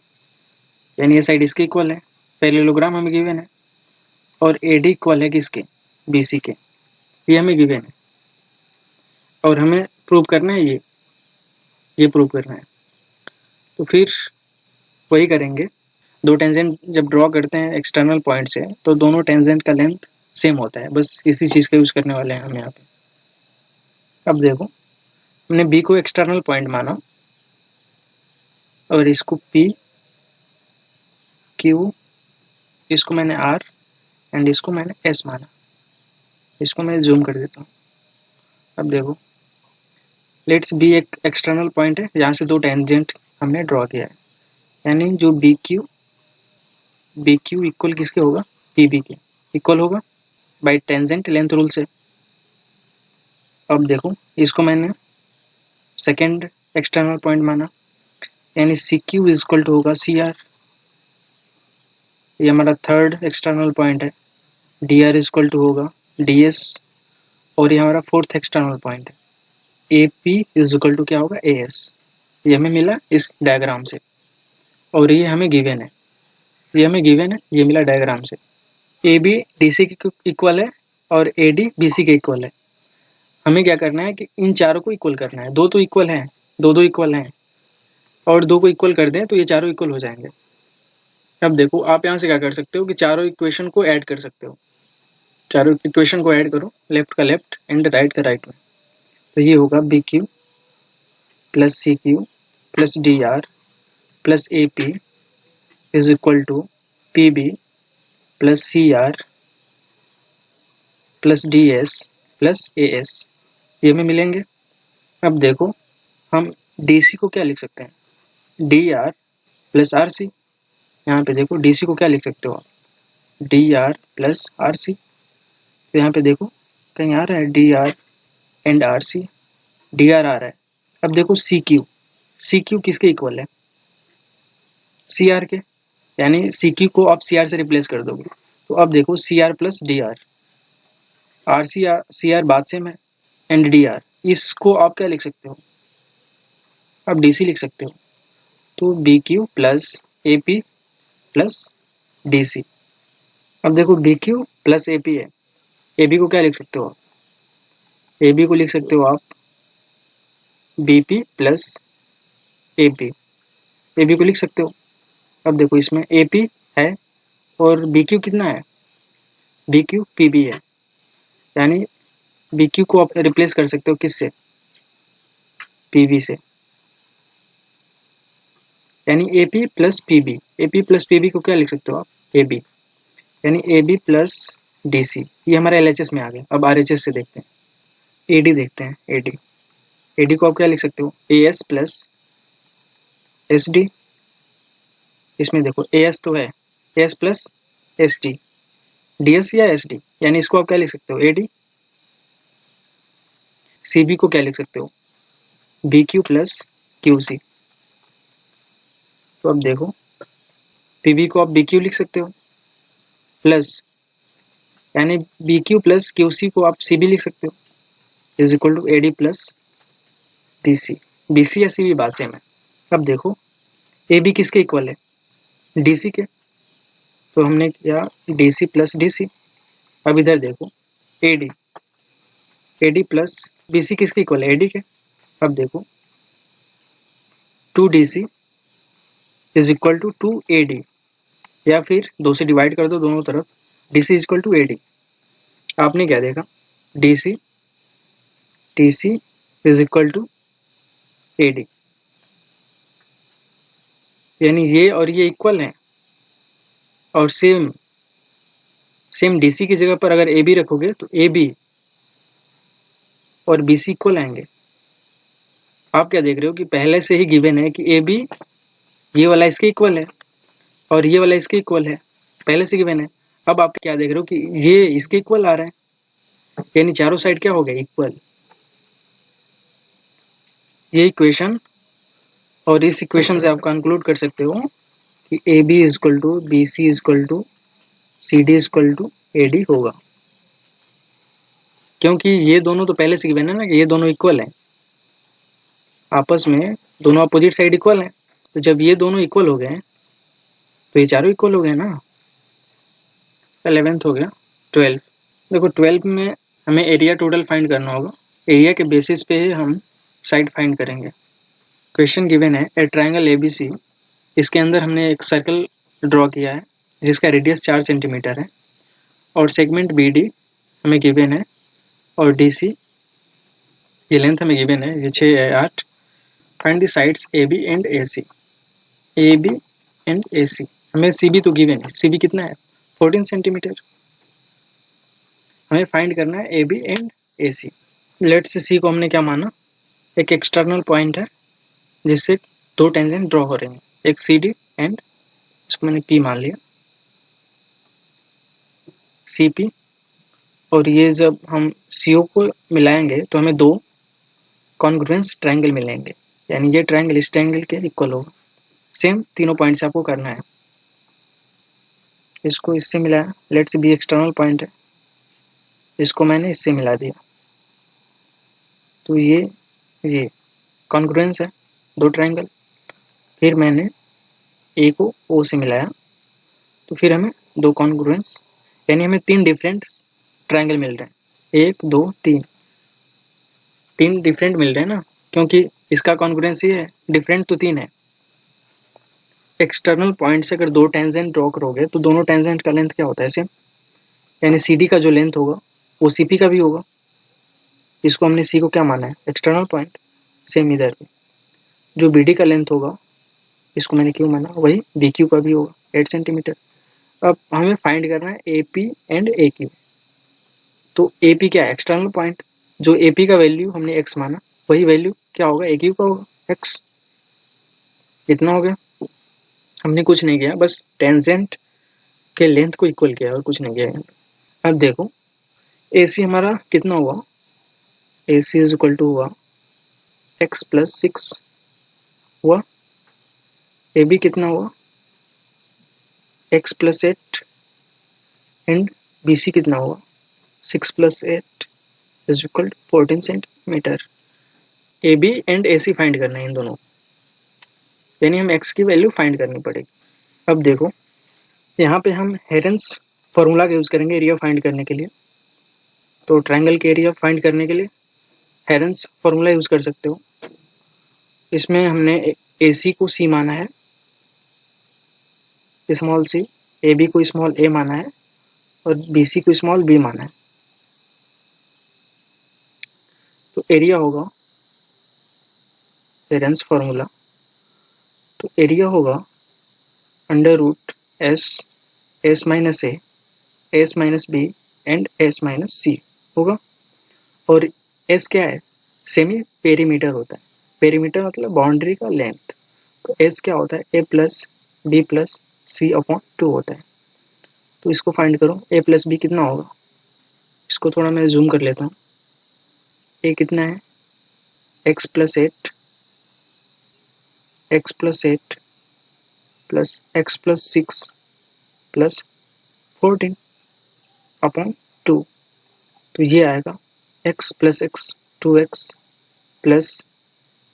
यानी ये साइड इसके इक्वल है, पैरेललोग्राम हमें गिवन है, और ए डी इक्वल है किसके, बी सी के, ये हमें गिवन है, और हमें प्रूव करना है ये प्रूव करना है। तो फिर वही करेंगे, दो टेंजेंट जब ड्रॉ करते हैं एक्सटर्नल पॉइंट से तो दोनों टेंजेंट का लेंथ सेम होता है, बस इसी चीज़ का यूज़ करने वाले हैं हम यहाँ पे। अब देखो हमने बी को एक्सटर्नल पॉइंट माना और इसको पी क्यू, इसको मैंने आर एंड इसको मैंने एस माना। इसको मैं जूम कर देता हूँ। अब देखो लेट्स बी एक एक्सटर्नल पॉइंट है जहाँ से दो टेंजेंट हमने ड्रॉ किया है, यानी जो बी क्यू इक्वल किसके होगा, पी बी के इक्वल होगा बाई टेंजेंट लेंथ रूल से। अब देखो इसको मैंने सेकेंड एक्सटर्नल पॉइंट माना, यानी C Q is equal to होगा सी आर, ये हमारा थर्ड एक्सटर्नल पॉइंट है। D R is equal to होगा डी एस, और ये हमारा फोर्थ एक्सटर्नल पॉइंट है। A P is equal to क्या होगा, ए एस, ये हमें मिला इस डायग्राम से, और ये हमें गिवन है, ये मिला डायग्राम से। ए बी डी सी के इक्वल है और ए डी बी सी के इक्वल है। हमें क्या करना है कि इन चारों को इक्वल करना है, दो तो इक्वल हैं, दो इक्वल हैं, और दो को इक्वल कर दें तो ये चारों इक्वल हो जाएंगे। अब देखो आप यहाँ से क्या कर सकते हो कि चारों इक्वेशन को ऐड कर सकते हो, चारों इक्वेशन को ऐड करो, लेफ्ट का लेफ्ट एंड राइट का राइट में, तो ये होगा B Q plus C Q plus D R plus A P is equal to P B plus C R plus D S plus A S, ये हमें मिलेंगे। अब देखो हम डी सी को क्या लिख सकते हैं, D R plus R C, यहाँ पे देखो डी सी को क्या लिख सकते हो आप, D R plus R C, तो यहाँ पे देखो कहीं आ रहा है D R and R C, D R आ रहा है। अब देखो सी क्यू किसके इक्वल है, सी आर के, यानी सी क्यू को आप सी आर से रिप्लेस कर दोगे, तो अब देखो C R plus D R C R बाद से में एंड डी आर, इसको आप क्या लिख सकते हो, आप डी सी लिख सकते हो, तो B Q plus A P plus D C. अब देखो B Q plus A P है, ए बी को क्या लिख सकते हो आप, ए बी को लिख सकते हो आप B P plus A P, A B को लिख सकते हो। अब देखो इसमें ए पी है और बी क्यू कितना है, बी क्यू पी बी है, यानी बी क्यू को आप रिप्लेस कर सकते हो किससे, पी बी से, यानी A P plus P B, A P plus P B को क्या लिख सकते हो आप, ए बी, यानी A B plus D C, ये हमारा एल एच एस में आ गया। अब आर एच एस से देखते हैं, ए डी देखते हैं, ए डी को आप क्या लिख सकते हो, A S plus S D, इसमें देखो ए एस तो है, A S plus S D, DS या SD, यानी इसको आप क्या लिख सकते हो AD, CB को क्या लिख सकते हो BQ प्लस QC। तो अब देखो PB को आप BQ लिख सकते हो प्लस, यानी BQ प्लस QC को आप CB लिख सकते हो is equal to AD plus BC। BC या CB बात सेम है। अब देखो AB किसके इक्वल है DC के, तो हमने किया DC प्लस DC। अब इधर देखो AD प्लस BC किसके इक्वल है AD के। अब देखो 2DC is equal to 2AD, या फिर 2 से डिवाइड कर दो दोनों तरफ, DC is equal to AD। आपने क्या देखा DC is equal to AD, यानी ये और ये इक्वल हैं, और सेम DC की जगह पर अगर AB रखोगे तो AB और BC इक्वल आएंगे। आप क्या देख रहे हो कि पहले से ही गिवन है कि AB ये वाला इसके इक्वल है और ये वाला इसके इक्वल है, पहले से गिवन है। अब आप क्या देख रहे हो कि ये इसके इक्वल आ रहा है, यानी चारों साइड क्या हो गया इक्वल। ये इक्वेशन, और इस इक्वेशन से आप कंक्लूड कर सकते हो कि AB is equal to BC is equal to CD is equal to AD होगा, क्योंकि ये दोनों तो पहले से गिवन है ना कि ये दोनों इक्वल हैं, आपस में दोनों अपोजिट साइड इक्वल हैं। तो जब ये दोनों इक्वल हो गए तो ये चारों इक्वल हो गए ना। 11th हो गया। 12 देखो 12 में हमें एरिया टोटल फाइंड करना होगा, एरिया के बेसिस पे ही हम साइड फाइंड करेंगे। क्वेश्चन गिवन है ए ट्रायंगल ABC, इसके अंदर हमने एक सर्कल ड्रॉ किया है जिसका रेडियस 4 सेंटीमीटर है, और सेगमेंट BD हमें गिवन है, और DC ये लेंथ हमें गिवन है, ये 6 है 8। Find the sides AB and AC। AB and AC, हमें CB तो गिवन है, CB कितना है 14 सेंटीमीटर। हमें फाइंड करना है AB and AC। Let's see को हमने क्या माना, एक एक्सटर्नल पॉइंट है जिससे दो टेंजेंट ड्रॉ हो रहे हैं, एक CD एंड इसको मैंने P मान लिया, CP। और ये जब हम CO को मिलाएंगे तो हमें दो कॉन्ग्रुएंस ट्रायंगल मिलेंगे, यानी ये ट्रायंगल इस ट्रायंगल के इक्वल होगा। सेम तीनों पॉइंट से आपको करना है। इसको इससे मिलाया, लेट्स बी एक्सटर्नल पॉइंट है, इसको मैंने इससे मिला दिया, तो ये कॉन्ग्रुएंस है दो ट्रायंगल। फिर मैंने A को O से मिलाया, तो फिर हमें दो कॉन्ग्रुएंस, यानी हमें 3 डिफरेंट ट्रायंगल मिल रहे हैं, 1 2 3 डिफरेंट मिल रहे हैं ना, क्योंकि इसका कॉन्ग्रुएंस ये है, डिफरेंट तो 3 है। एक्सटर्नल पॉइंट से अगर दो टेंजेंट ड्रॉ करोगे तो दोनों टेंजेंट का लेंथ क्या होता है सेम, यानी CD का जो लेंथ होगा वो CP का भी होगा। इसको हमने C को क्या माना है एक्सटर्नल पॉइंट, सेम इधर भी जो BD का लेंथ होगा इसको मैंने Q माना, वही BQ का भी होगा 8 सेंटीमीटर। अब हमें फाइंड करना है AP एंड AQ। तो AP क्या है एक्सटर्नल पॉइंट, जो AP का वैल्यू हमने x माना वही वैल्यू क्या होगा AQ का होगा x। इतना हो गया, हमने कुछ नहीं किया, बस टेंजेंट के लेंथ को इक्वल किया और कुछ नहीं किया। अब देखो AC हमारा कितना हुआ, AC इज इक्वल टू हुआ x प्लस 6 हुआ, AB कितना हुआ x प्लस 8, एंड BC कितना हुआ 6 plus 8 is equal to 14 centimetre. AB and AC find करना है इन दोनों, यानी हम x की वैल्यू फाइंड करनी पड़ेगी। अब देखो यहाँ पे हम हेरेंस फॉर्मूला का यूज करेंगे एरिया फाइंड करने के लिए। तो ट्रायंगल के एरिया फाइंड करने के लिए हेरेंस फॉर्मूला यूज कर सकते हो। इसमें हमने AC को C माना है स्मॉल c, AB को स्मॉल a माना है, और BC को स्मॉल b माना है। तो एरिया होगा हेरेंस फॉर्मूला, तो एरिया होगा under root S minus A, S minus B and S minus C होगा। और S क्या है सेमी पेरीमीटर होता है, पेरीमीटर मतलब बाउंड्री का लेंथ। तो S क्या होता है A plus B plus C upon 2 होता है। तो इसको फाइंड करो, a प्लस बी कितना होगा। इसको थोड़ा मैं जूम कर लेता हूँ। a कितना है, x plus 8 x plus 8 plus x plus 6 plus 14 upon 2। तो ये आएगा x plus x 2x plus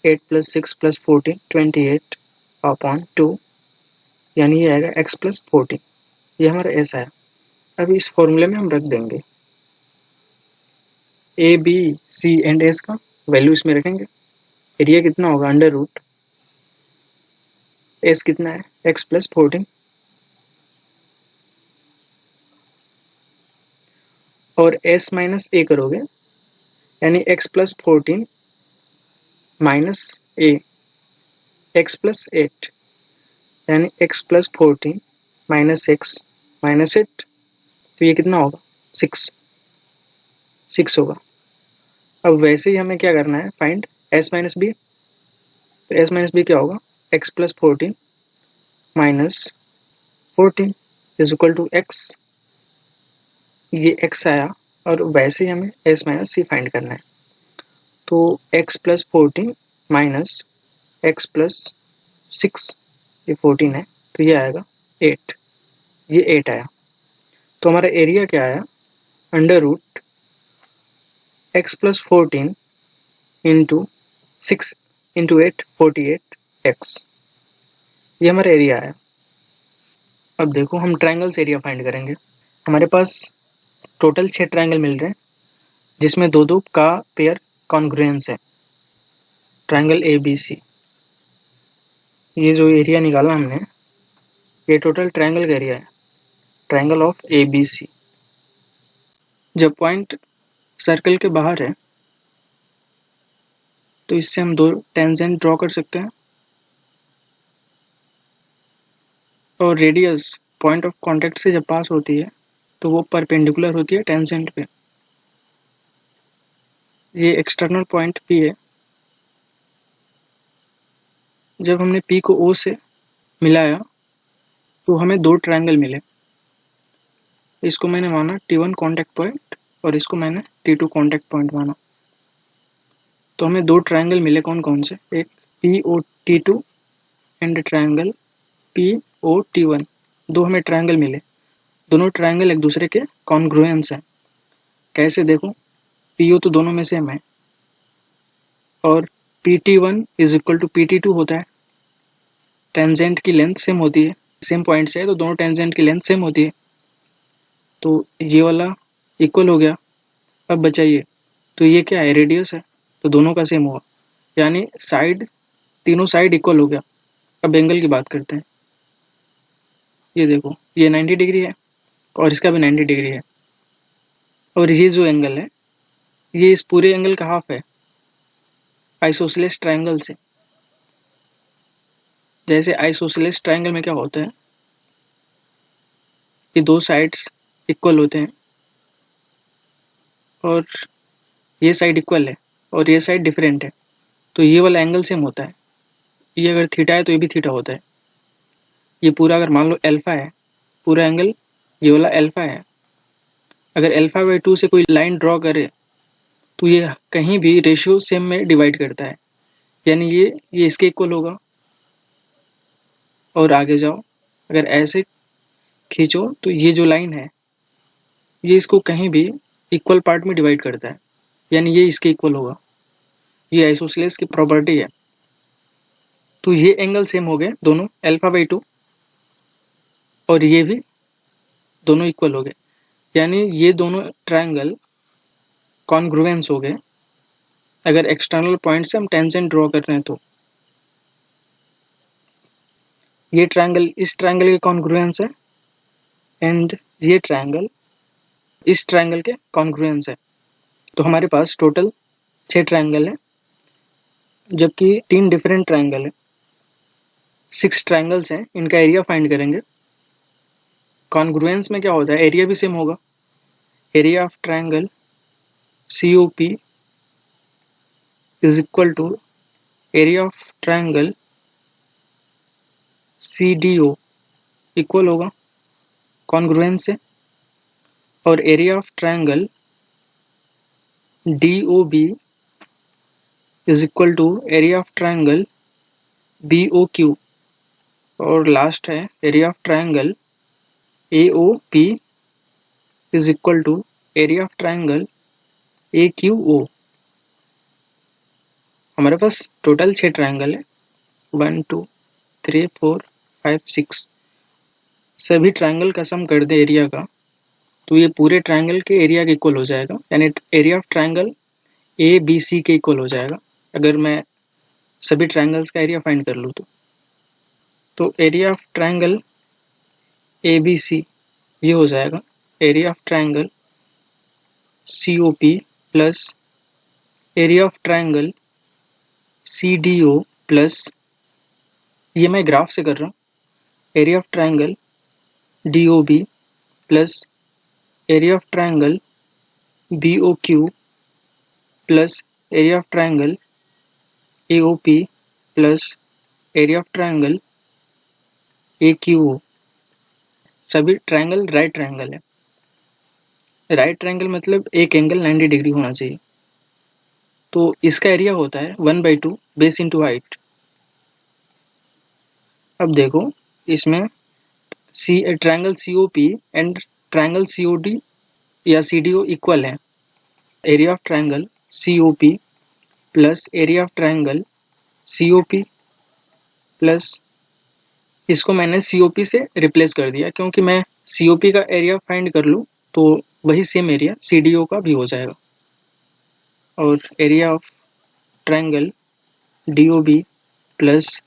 8 plus 6 plus 14 28 upon 2, यानी ये आएगा x प्लस 14। ये हमारा s आया। अब इस फॉर्मूले में हम रख देंगे a b c and s का वैल्यू इसमें रखेंगे। एरिया कितना होगा, अंडर रूट s कितना है, x प्लस 14 और s माइनस a करोगे यानी x plus 14 minus a, x plus 8 यानी x plus 14 minus x minus 8। तो ये कितना होगा, 6 होगा। अब वैसे ही हमें क्या करना है, फाइंड s माइनस बी। तो s माइनस बी क्या होगा, x plus 14 minus 14 is equal to x। ये x आया और वैसे ही हमें s माइनस सी फाइंड करना है। तो x plus 14 minus x plus 6, ये 14 है तो ये आएगा 8, ये 8 आया। तो हमारा एरिया क्या आया, under root x plus 14 into 6 into 8 48x, ये हमारा एरिया आया। अब देखो हम ट्रायंगल्स एरिया फाइंड करेंगे। हमारे पास टोटल 6 ट्रायंगल मिल रहे हैं जिसमें दो दो का पेयर कॉन्ग्रुएंस है, ट्रायंगल ए बी सी। ये जो एरिया निकाला हमने, ये टोटल ट्रायंगल का एरिया है, triangle of A B C. जब पॉइंट सर्कल के बाहर है तो इससे हम दो टेंजेंट ड्रॉ कर सकते हैं और रेडियस पॉइंट ऑफ कांटेक्ट से जब पास होती है तो वो परपेंडिकुलर होती है टेंजेंट पे। ये एक्सटर्नल पॉइंट P है। जब हमने P को O से मिलाया तो हमें दो ट्रायंगल मिले। इसको मैंने माना T1 कांटेक्ट पॉइंट और इसको मैंने T2 कांटेक्ट पॉइंट माना। तो हमें दो ट्रायंगल मिले, कौन कौन से, एक POT2 एंड ट्रायंगल POT1। दो हमें ट्रायंगल मिले, दोनों ट्रायंगल एक दूसरे के कॉन्ग्रुएंस हैं। कैसे देखो, PO तो दोनों में सेम है और PT1 is equal to PT2 होता है। टेंजेंट की लेंथ सेम होती है, सेम पॉइंट से है तो दोनों टेंजेंट की लेंथ सेम होती है। तो ये वाला इक्वल हो गया। अब बचाइए, तो ये क्या है, रेडियस है तो दोनों का सेम हुआ, यानी साइड, तीनों साइड इक्वल हो गया। अब एंगल की बात करते हैं। ये देखो, ये 90 डिग्री है और इसका भी 90 डिग्री है और ये जो एंगल है ये इस पूरे एंगल का हाफ है आइसोसेलेस ट्रायंगल से। जैसे आइसोसेलेस ट्रायंगल में क्या होता है कि दो साइड्स इक्वल होते हैं और ये साइड इक्वल है और ये साइड डिफरेंट है, तो ये वाला एंगल सेम होता है। ये अगर थीटा है तो ये भी थीटा होता है। ये पूरा अगर मान लो अल्फा है, पूरा एंगल ये वाला अल्फा है। अगर अल्फा बाई 2 से कोई लाइन ड्रॉ करे तो ये कहीं भी रेशियो सेम में डिवाइड करता है, यानी ये इसके इक्वल होगा। और आगे जाओ, अगर ऐसे खींचो तो ये जो लाइन है ये इसको कहीं भी इक्वल पार्ट में डिवाइड करता है, यानी ये इसके इक्वल होगा। ये आइसोसेलेस की प्रॉपर्टी है। तो ये एंगल सेम हो गए दोनों, अल्फा बाई 2, और ये भी दोनों इक्वल हो गए, यानी ये दोनों ट्रायंगल कॉन्ग्रुएंस हो गए। अगर एक्सटर्नल पॉइंट से हम टेंजेंट ड्रॉ कर रहे हैं तो ये ट्रायंगल इस ट्रायंगल के कॉन्ग्रुएंस है एंड ये ट्रायंगल इस ट्रायंगल के कॉन्ग्रुएंस है। तो हमारे पास टोटल 6 ट्रायंगल है, जबकि 3 डिफरेंट ट्रायंगल है। 6 ट्रायंगल्स हैं, इनका एरिया फाइंड करेंगे। कॉन्ग्रुएंस में क्या होता है, एरिया भी सेम होगा। Area of triangle COP is equal to area of triangle CDO, equal होगा कॉन्ग्रुएंस है, और area of triangle DOB is equal to area of triangle BOQ, और लास्ट है area of triangle AOP is equal to area of triangle AQO। हमारे पास total 6 triangle है, 1 2 3 4 5 6। सभी triangle का सम कर दे एरिया का तो ये पूरे ट्रायंगल के एरिया के इक्वल हो जाएगा, यानी एरिया ऑफ ट्रायंगल ABC के इक्वल हो जाएगा अगर मैं सभी ट्रायंगल्स का एरिया फाइंड कर लूँ तो एरिया ऑफ ट्रायंगल ABC ये हो जाएगा area of triangle COP plus area of triangle CDO plus, ये मैं ग्राफ से कर रहा हूँ, area of triangle DOB plus area of triangle BOQ plus area of triangle AOP plus area of triangle AQO। सभी ट्रायंगल राइट ट्रायंगल है। Right triangle मतलब एक एंगल 90 डिग्री होना चाहिए। तो इसका एरिया होता है 1/2 बेस इंटू हाइट। अब देखो इसमें triangle COP and triangle COD या CDO इक्वल है। Area of triangle COP plus area of triangle COP plus, इसको मैंने COP से रिप्लेस कर दिया क्योंकि मैं COP का एरिया फाइंड कर लूँ तो वही सेम एरिया CDO का भी हो जाएगा। और area of triangle DOB plus,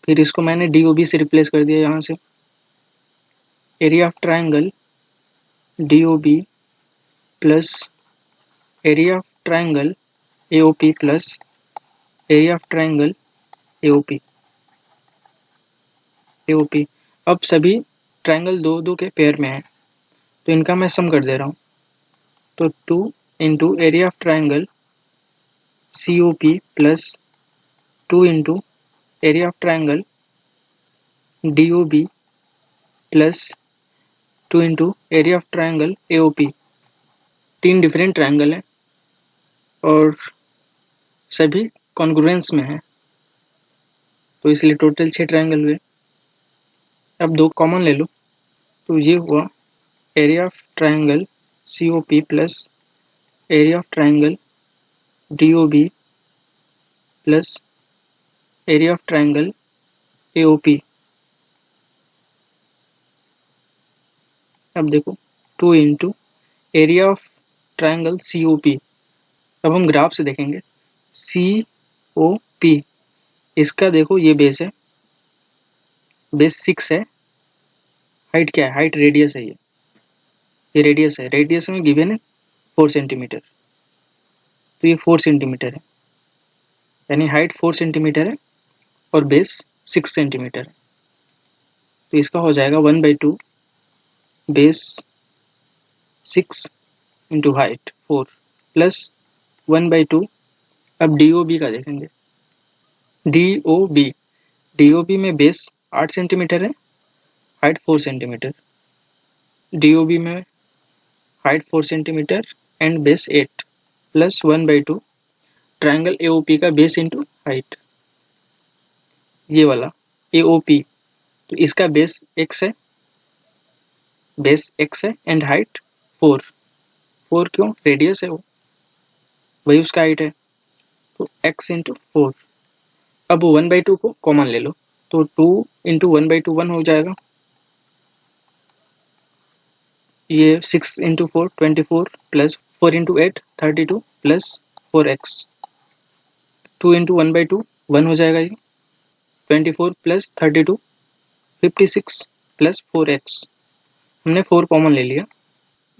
फिर इसको मैंने DOB से रिप्लेस कर दिया यहाँ से, area of triangle DOB plus area of triangle AOP plus area of triangle AOP। अब सभी ट्रायंगल दो दो के पेयर में है तो इनका मैं सम कर दे रहा हूँ। तो 2 into area of triangle COP plus 2 into area of triangle DOB plus 2 into area of triangle AOP। 3 different triangle है और सभी कॉन्ग्रुएंस में है तो इसलिए टोटल 6 ट्रायंगल हुए। अब 2 कॉमन ले लो तो ये हुआ area of triangle COP plus area of triangle DOB plus area of triangle AOP। अब देखो 2 into area of triangle COP। अब हम ग्राफ से देखेंगे COP, इसका देखो ये बेस है, बेस 6 है, हाइट क्या है, हाइट रेडियस है, ये रेडियस है, रेडियस में गिवन है 4 सेंटीमीटर तो ये 4 सेंटीमीटर है, यानी हाइट 4 सेंटीमीटर है और बेस 6 सेंटीमीटर है तो इसका हो जाएगा 1/2 बेस 6 इंटू हाइट 4 प्लस 1/2। अब DOB का देखेंगे, DOB में बेस 8 सेंटीमीटर है, हाइट 4 सेंटीमीटर, DOB में height 4 centimetre and base 8 plus 1/2 triangle AOP का बेस इंटू हाइट, ये वाला AOP तो इसका बेस x है, बेस x है एंड हाइट 4 क्यों, रेडियस है वो, वही उसका हाइट है तो x इंटू 4। अब 1/2 को कॉमन ले लो तो 2 इंटू 1/2 1 हो जाएगा, ये 6 into 4 24 plus 4 into 8 32 plus 4x, 2 into 1/2 1 हो जाएगा, ये 24 प्लस 32 56 प्लस 4x, हमने 4 कॉमन ले लिया,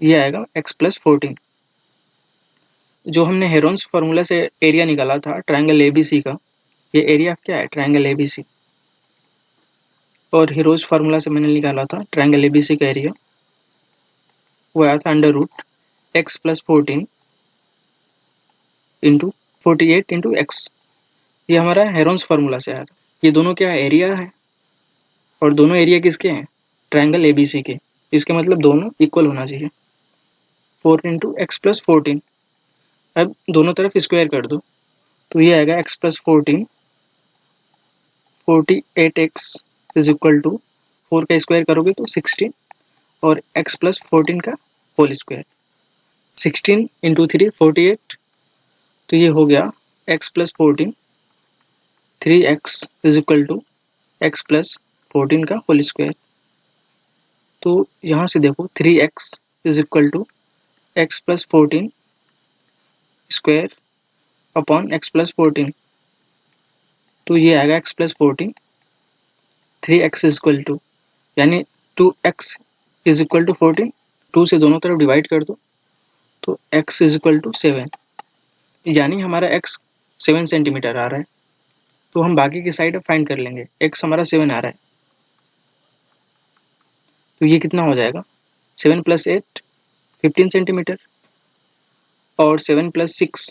ये आएगा x प्लस 14। जो हमने हेरोन्स फार्मूला से एरिया निकाला था ट्रायंगल ABC का, ये एरिया क्या है ट्रायंगल ABC, और हेरोज फार्मूला से मैंने निकाला था ट्रायंगल ABC का एरिया, वो आया था under root x plus 14 into 48 into x, ये हमारा हेरोन्स फार्मूला से आया था। ये दोनों क्या एरिया है और दोनों एरिया किसके हैं, ट्रायंगल ABC के। इसके मतलब दोनों इक्वल होना चाहिए। 4 इंटू एक्स प्लस 14। अब दोनों तरफ स्क्वायर कर दो तो ये आएगा x plus 14 48x is equal to 4 का स्क्वायर करोगे तो 16 और x प्लस 14 का होल स्क्वायर। 16 इंटू 3 48, तो ये हो गया x plus 14 3x is equal to x plus 14 का होल स्क्वायर। तो यहाँ से देखो 3x is equal to x plus 14 square upon x plus 14, तो ये आएगा x plus 14 3x is equal to, यानी 2x इज इक्वल टू 14, 2 से दोनों तरफ डिवाइड कर दो तो x इज इक्वल टू 7, यानी हमारा x 7 सेंटीमीटर आ रहा है। तो हम बाकी की साइड फाइंड कर लेंगे। x हमारा 7 आ रहा है, तो ये कितना हो जाएगा 7 प्लस 8 15 सेंटीमीटर और 7 प्लस 6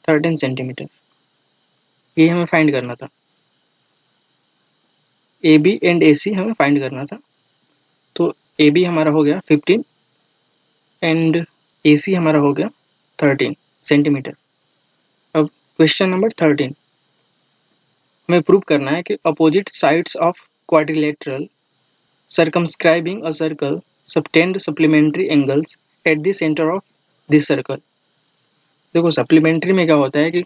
13 सेंटीमीटर। ये हमें फाइंड करना था। ए बी एंड ए सी हमें फाइंड करना था। तो ए बी हमारा हो गया 15 एंड ए सी हमारा हो गया 13 सेंटीमीटर। अब क्वेश्चन नंबर 13, हमें प्रूव करना है कि opposite sides of quadrilateral circumscribing a circle subtend supplementary angles at the center of this circle। देखो सप्लीमेंट्री में क्या होता है कि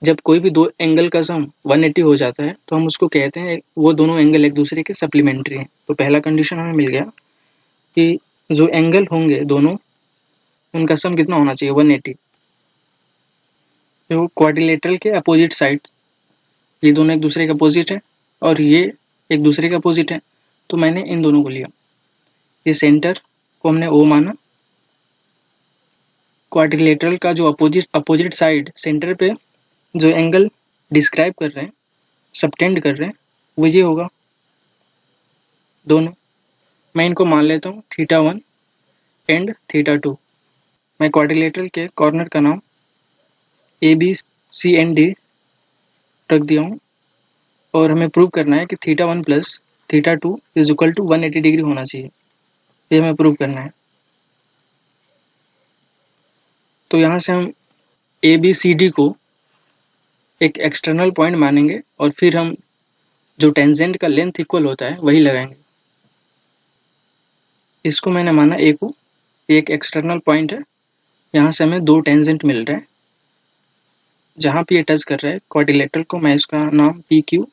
जब कोई भी दो एंगल का सम 180 हो जाता है तो हम उसको कहते हैं वो दोनों एंगल एक दूसरे के सप्लीमेंट्री हैं। तो पहला कंडीशन हमें मिल गया कि जो एंगल होंगे दोनों उनका सम कितना होना चाहिए 180। तो क्वाड्रिलेटरल के अपोजिट साइड, ये दोनों एक दूसरे के अपोजिट है और ये एक दूसरे के अपोजिट है, तो मैंने इन दोनों को लिया। ये सेंटर को हमने O माना, क्वाड्रिलेटरल का जो अपोजिट साइड सेंटर पे जो एंगल डिस्क्राइब कर रहे हैं, सबटेंड कर रहे हैं, वो ये होगा दोनों। मैं इनको मान लेता हूँ θ1 एंड θ2। मैं क्वाड्रिलेटरल के कॉर्नर का नाम A B C and D रख दिया हूँ और हमें प्रूव करना है कि θ1 plus θ2 is equal to 180 degree होना चाहिए। ये हमें प्रूव करना है। तो यहाँ से हम ए बी सी डी को एक एक्सटर्नल पॉइंट मानेंगे और फिर हम जो टेंजेंट का लेंथ इक्वल होता है वही लगाएंगे। इसको मैंने माना ए को एक एक्सटर्नल पॉइंट है, यहाँ से हमें दो टेंजेंट मिल रहे हैं। जहाँ पे ये टच कर रहा है क्वाड्रिलेटरल को, मैं इसका नाम P Q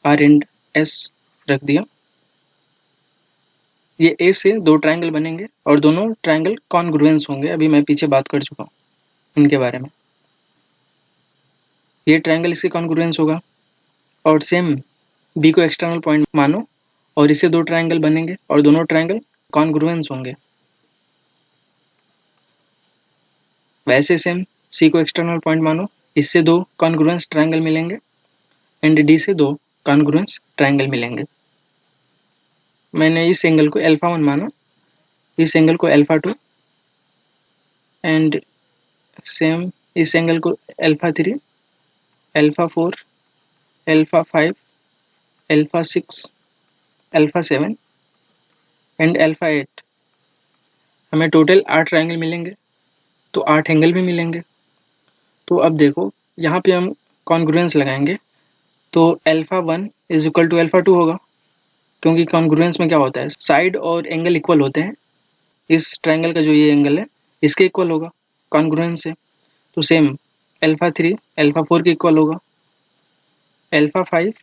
R and S रख दिया। ये ए से दो ट्रायंगल बनेंगे और दोनों ट्रायंगल कॉन्ग्रुएंस होंगे। अभी मैं पीछे बात कर चुका हूँ इनके बारे में। ये ट्रायंगल इसके कॉन्ग्रुएंस होगा और सेम बी को एक्सटर्नल पॉइंट मानो और इससे दो ट्रायंगल बनेंगे और दोनों ट्रायंगल कॉन्ग्रुएंस होंगे। वैसे सेम सी को एक्सटर्नल पॉइंट मानो, इससे दो कॉन्ग्रुएंस ट्रायंगल मिलेंगे एंड डी से दो कॉन्ग्रुएंस ट्रायंगल मिलेंगे। मैंने इस एंगल को α1 माना, इस एंगल को α2 एंड सेम इस एंगल को α3, α4, α5, α6, α7 एंड α8। हमें टोटल 8 ट्रायंगल मिलेंगे, तो 8 एंगल भी मिलेंगे। तो अब देखो यहाँ पे हम कॉन्ग्रुएंस लगाएंगे तो α1 इज इक्वल टू α2 होगा, क्योंकि कॉन्ग्रुएंस में क्या होता है साइड और एंगल इक्वल होते हैं। इस ट्रायंगल का जो ये एंगल है इसके इक्वल होगा कॉन्ग्रुएंस से। तो सेम α3 α4 के इक्वल होगा, α5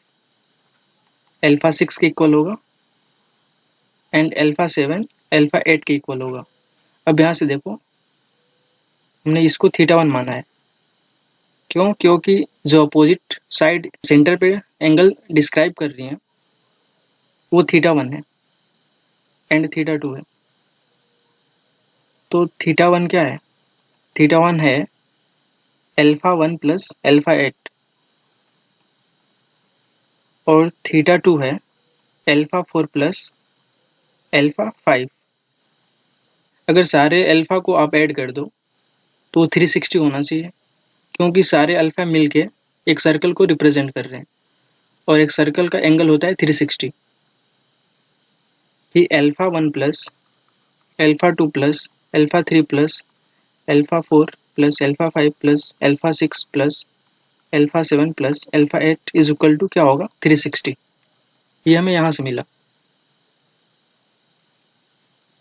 α6 के इक्वल होगा एंड α7 α8 के इक्वल होगा। अब यहाँ से देखो हमने इसको θ1 माना है। क्यों? क्योंकि जो अपोजिट साइड सेंटर पे एंगल डिस्क्राइब कर रही है वो θ1 है एंड θ2 है। तो θ1 क्या है? θ1 है α1 प्लस α8 और θ2 है α4 प्लस α5। अगर सारे अल्फा को आप ऐड कर दो तो 360 होना चाहिए, क्योंकि सारे अल्फा मिलके एक सर्कल को रिप्रेजेंट कर रहे हैं और एक सर्कल का एंगल होता है 360। कि alpha 1 plus alpha 2 plus alpha 3 plus alpha 4 plus alpha 5 plus alpha 6 plus alpha 7 plus alpha 8 is equal to क्या होगा 360। ये हमें यहाँ से मिला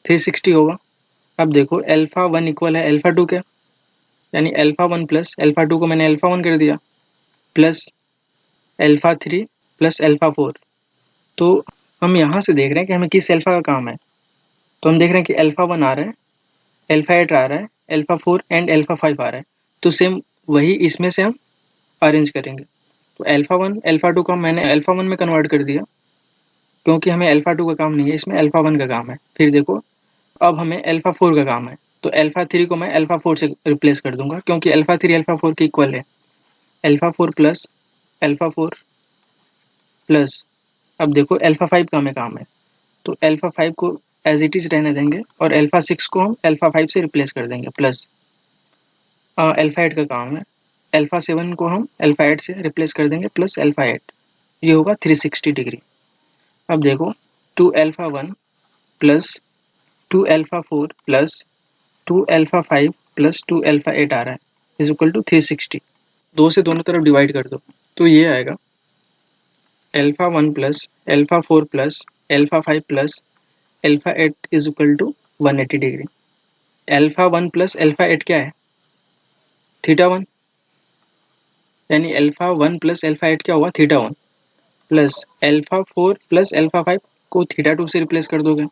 360 होगा। अब देखो अल्फा 1 इक्वल है अल्फा 2 के, यानी अल्फा 1 प्लस अल्फा 2 को मैंने अल्फा 1 कर दिया प्लस अल्फा 3 प्लस अल्फा 4। तो हम यहाँ से देख रहे हैं कि हमें किस अल्फा का काम है। तो हम देख रहे हैं कि अल्फा 1 आ रहा है, अल्फा 8 आ रहा है, अल्फा 4 एंड अल्फा 5 आ रहा है। तो सेम वही इसमें से हम अरेंज करेंगे। तो अल्फा 1 अल्फा 2 को मैंने अल्फा 1 में कन्वर्ट कर दिया, क्योंकि हमें अल्फा 2 का काम नहीं है, इसमें अल्फा 1 का काम है। फिर देखो अब हमें अल्फा 4 का काम है, तो अल्फा 3 को मैं अल्फा 4 से रिप्लेस कर दूंगा, क्योंकि अल्फा 3 अल्फा 4 के इक्वल है। अल्फा 4 प्लस अल्फा 4 प्लस, अब देखो अल्फा 5 का हमें काम है, तो अल्फा 5 को एज इट इज रहने देंगे और अल्फा 6 को हम अल्फा 5 से रिप्लेस कर देंगे प्लस अल्फा 8 का काम है, अल्फा 7 को हम अल्फा 8 से रिप्लेस कर देंगे प्लस अल्फा 8। ये होगा 360 डिग्री। अब देखो 2 alpha 1 plus 2 alpha 4 plus 2 alpha 5 plus 2 alpha 8 आ रहा है इज इक्वल टू 360। 2 से दोनों तरफ डिवाइड कर दो तो ये आएगा alpha 1 plus alpha 4 plus alpha 5 plus alpha 8 is equal to 180 degree. Alpha 1 plus alpha 8 क्या है थीटा 1, यानी अल्फा 1 प्लस अल्फा 8 क्या हुआ theta 1 plus alpha 4 plus alpha 5 को थीटा 2 से रिप्लेस कर दोगे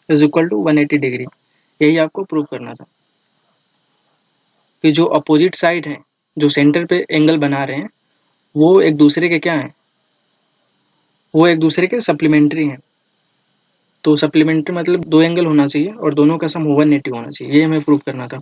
इज इक्वल टू 180 डिग्री। यही आपको प्रूव करना था कि जो अपोजिट साइड है, जो सेंटर पे एंगल बना रहे हैं, वो एक दूसरे के क्या हैं, वो एक दूसरे के सप्लीमेंट्री हैं। तो सप्लीमेंट्री मतलब दो एंगल होना चाहिए और दोनों का सम 180 होना चाहिए, ये हमें प्रूव करना था।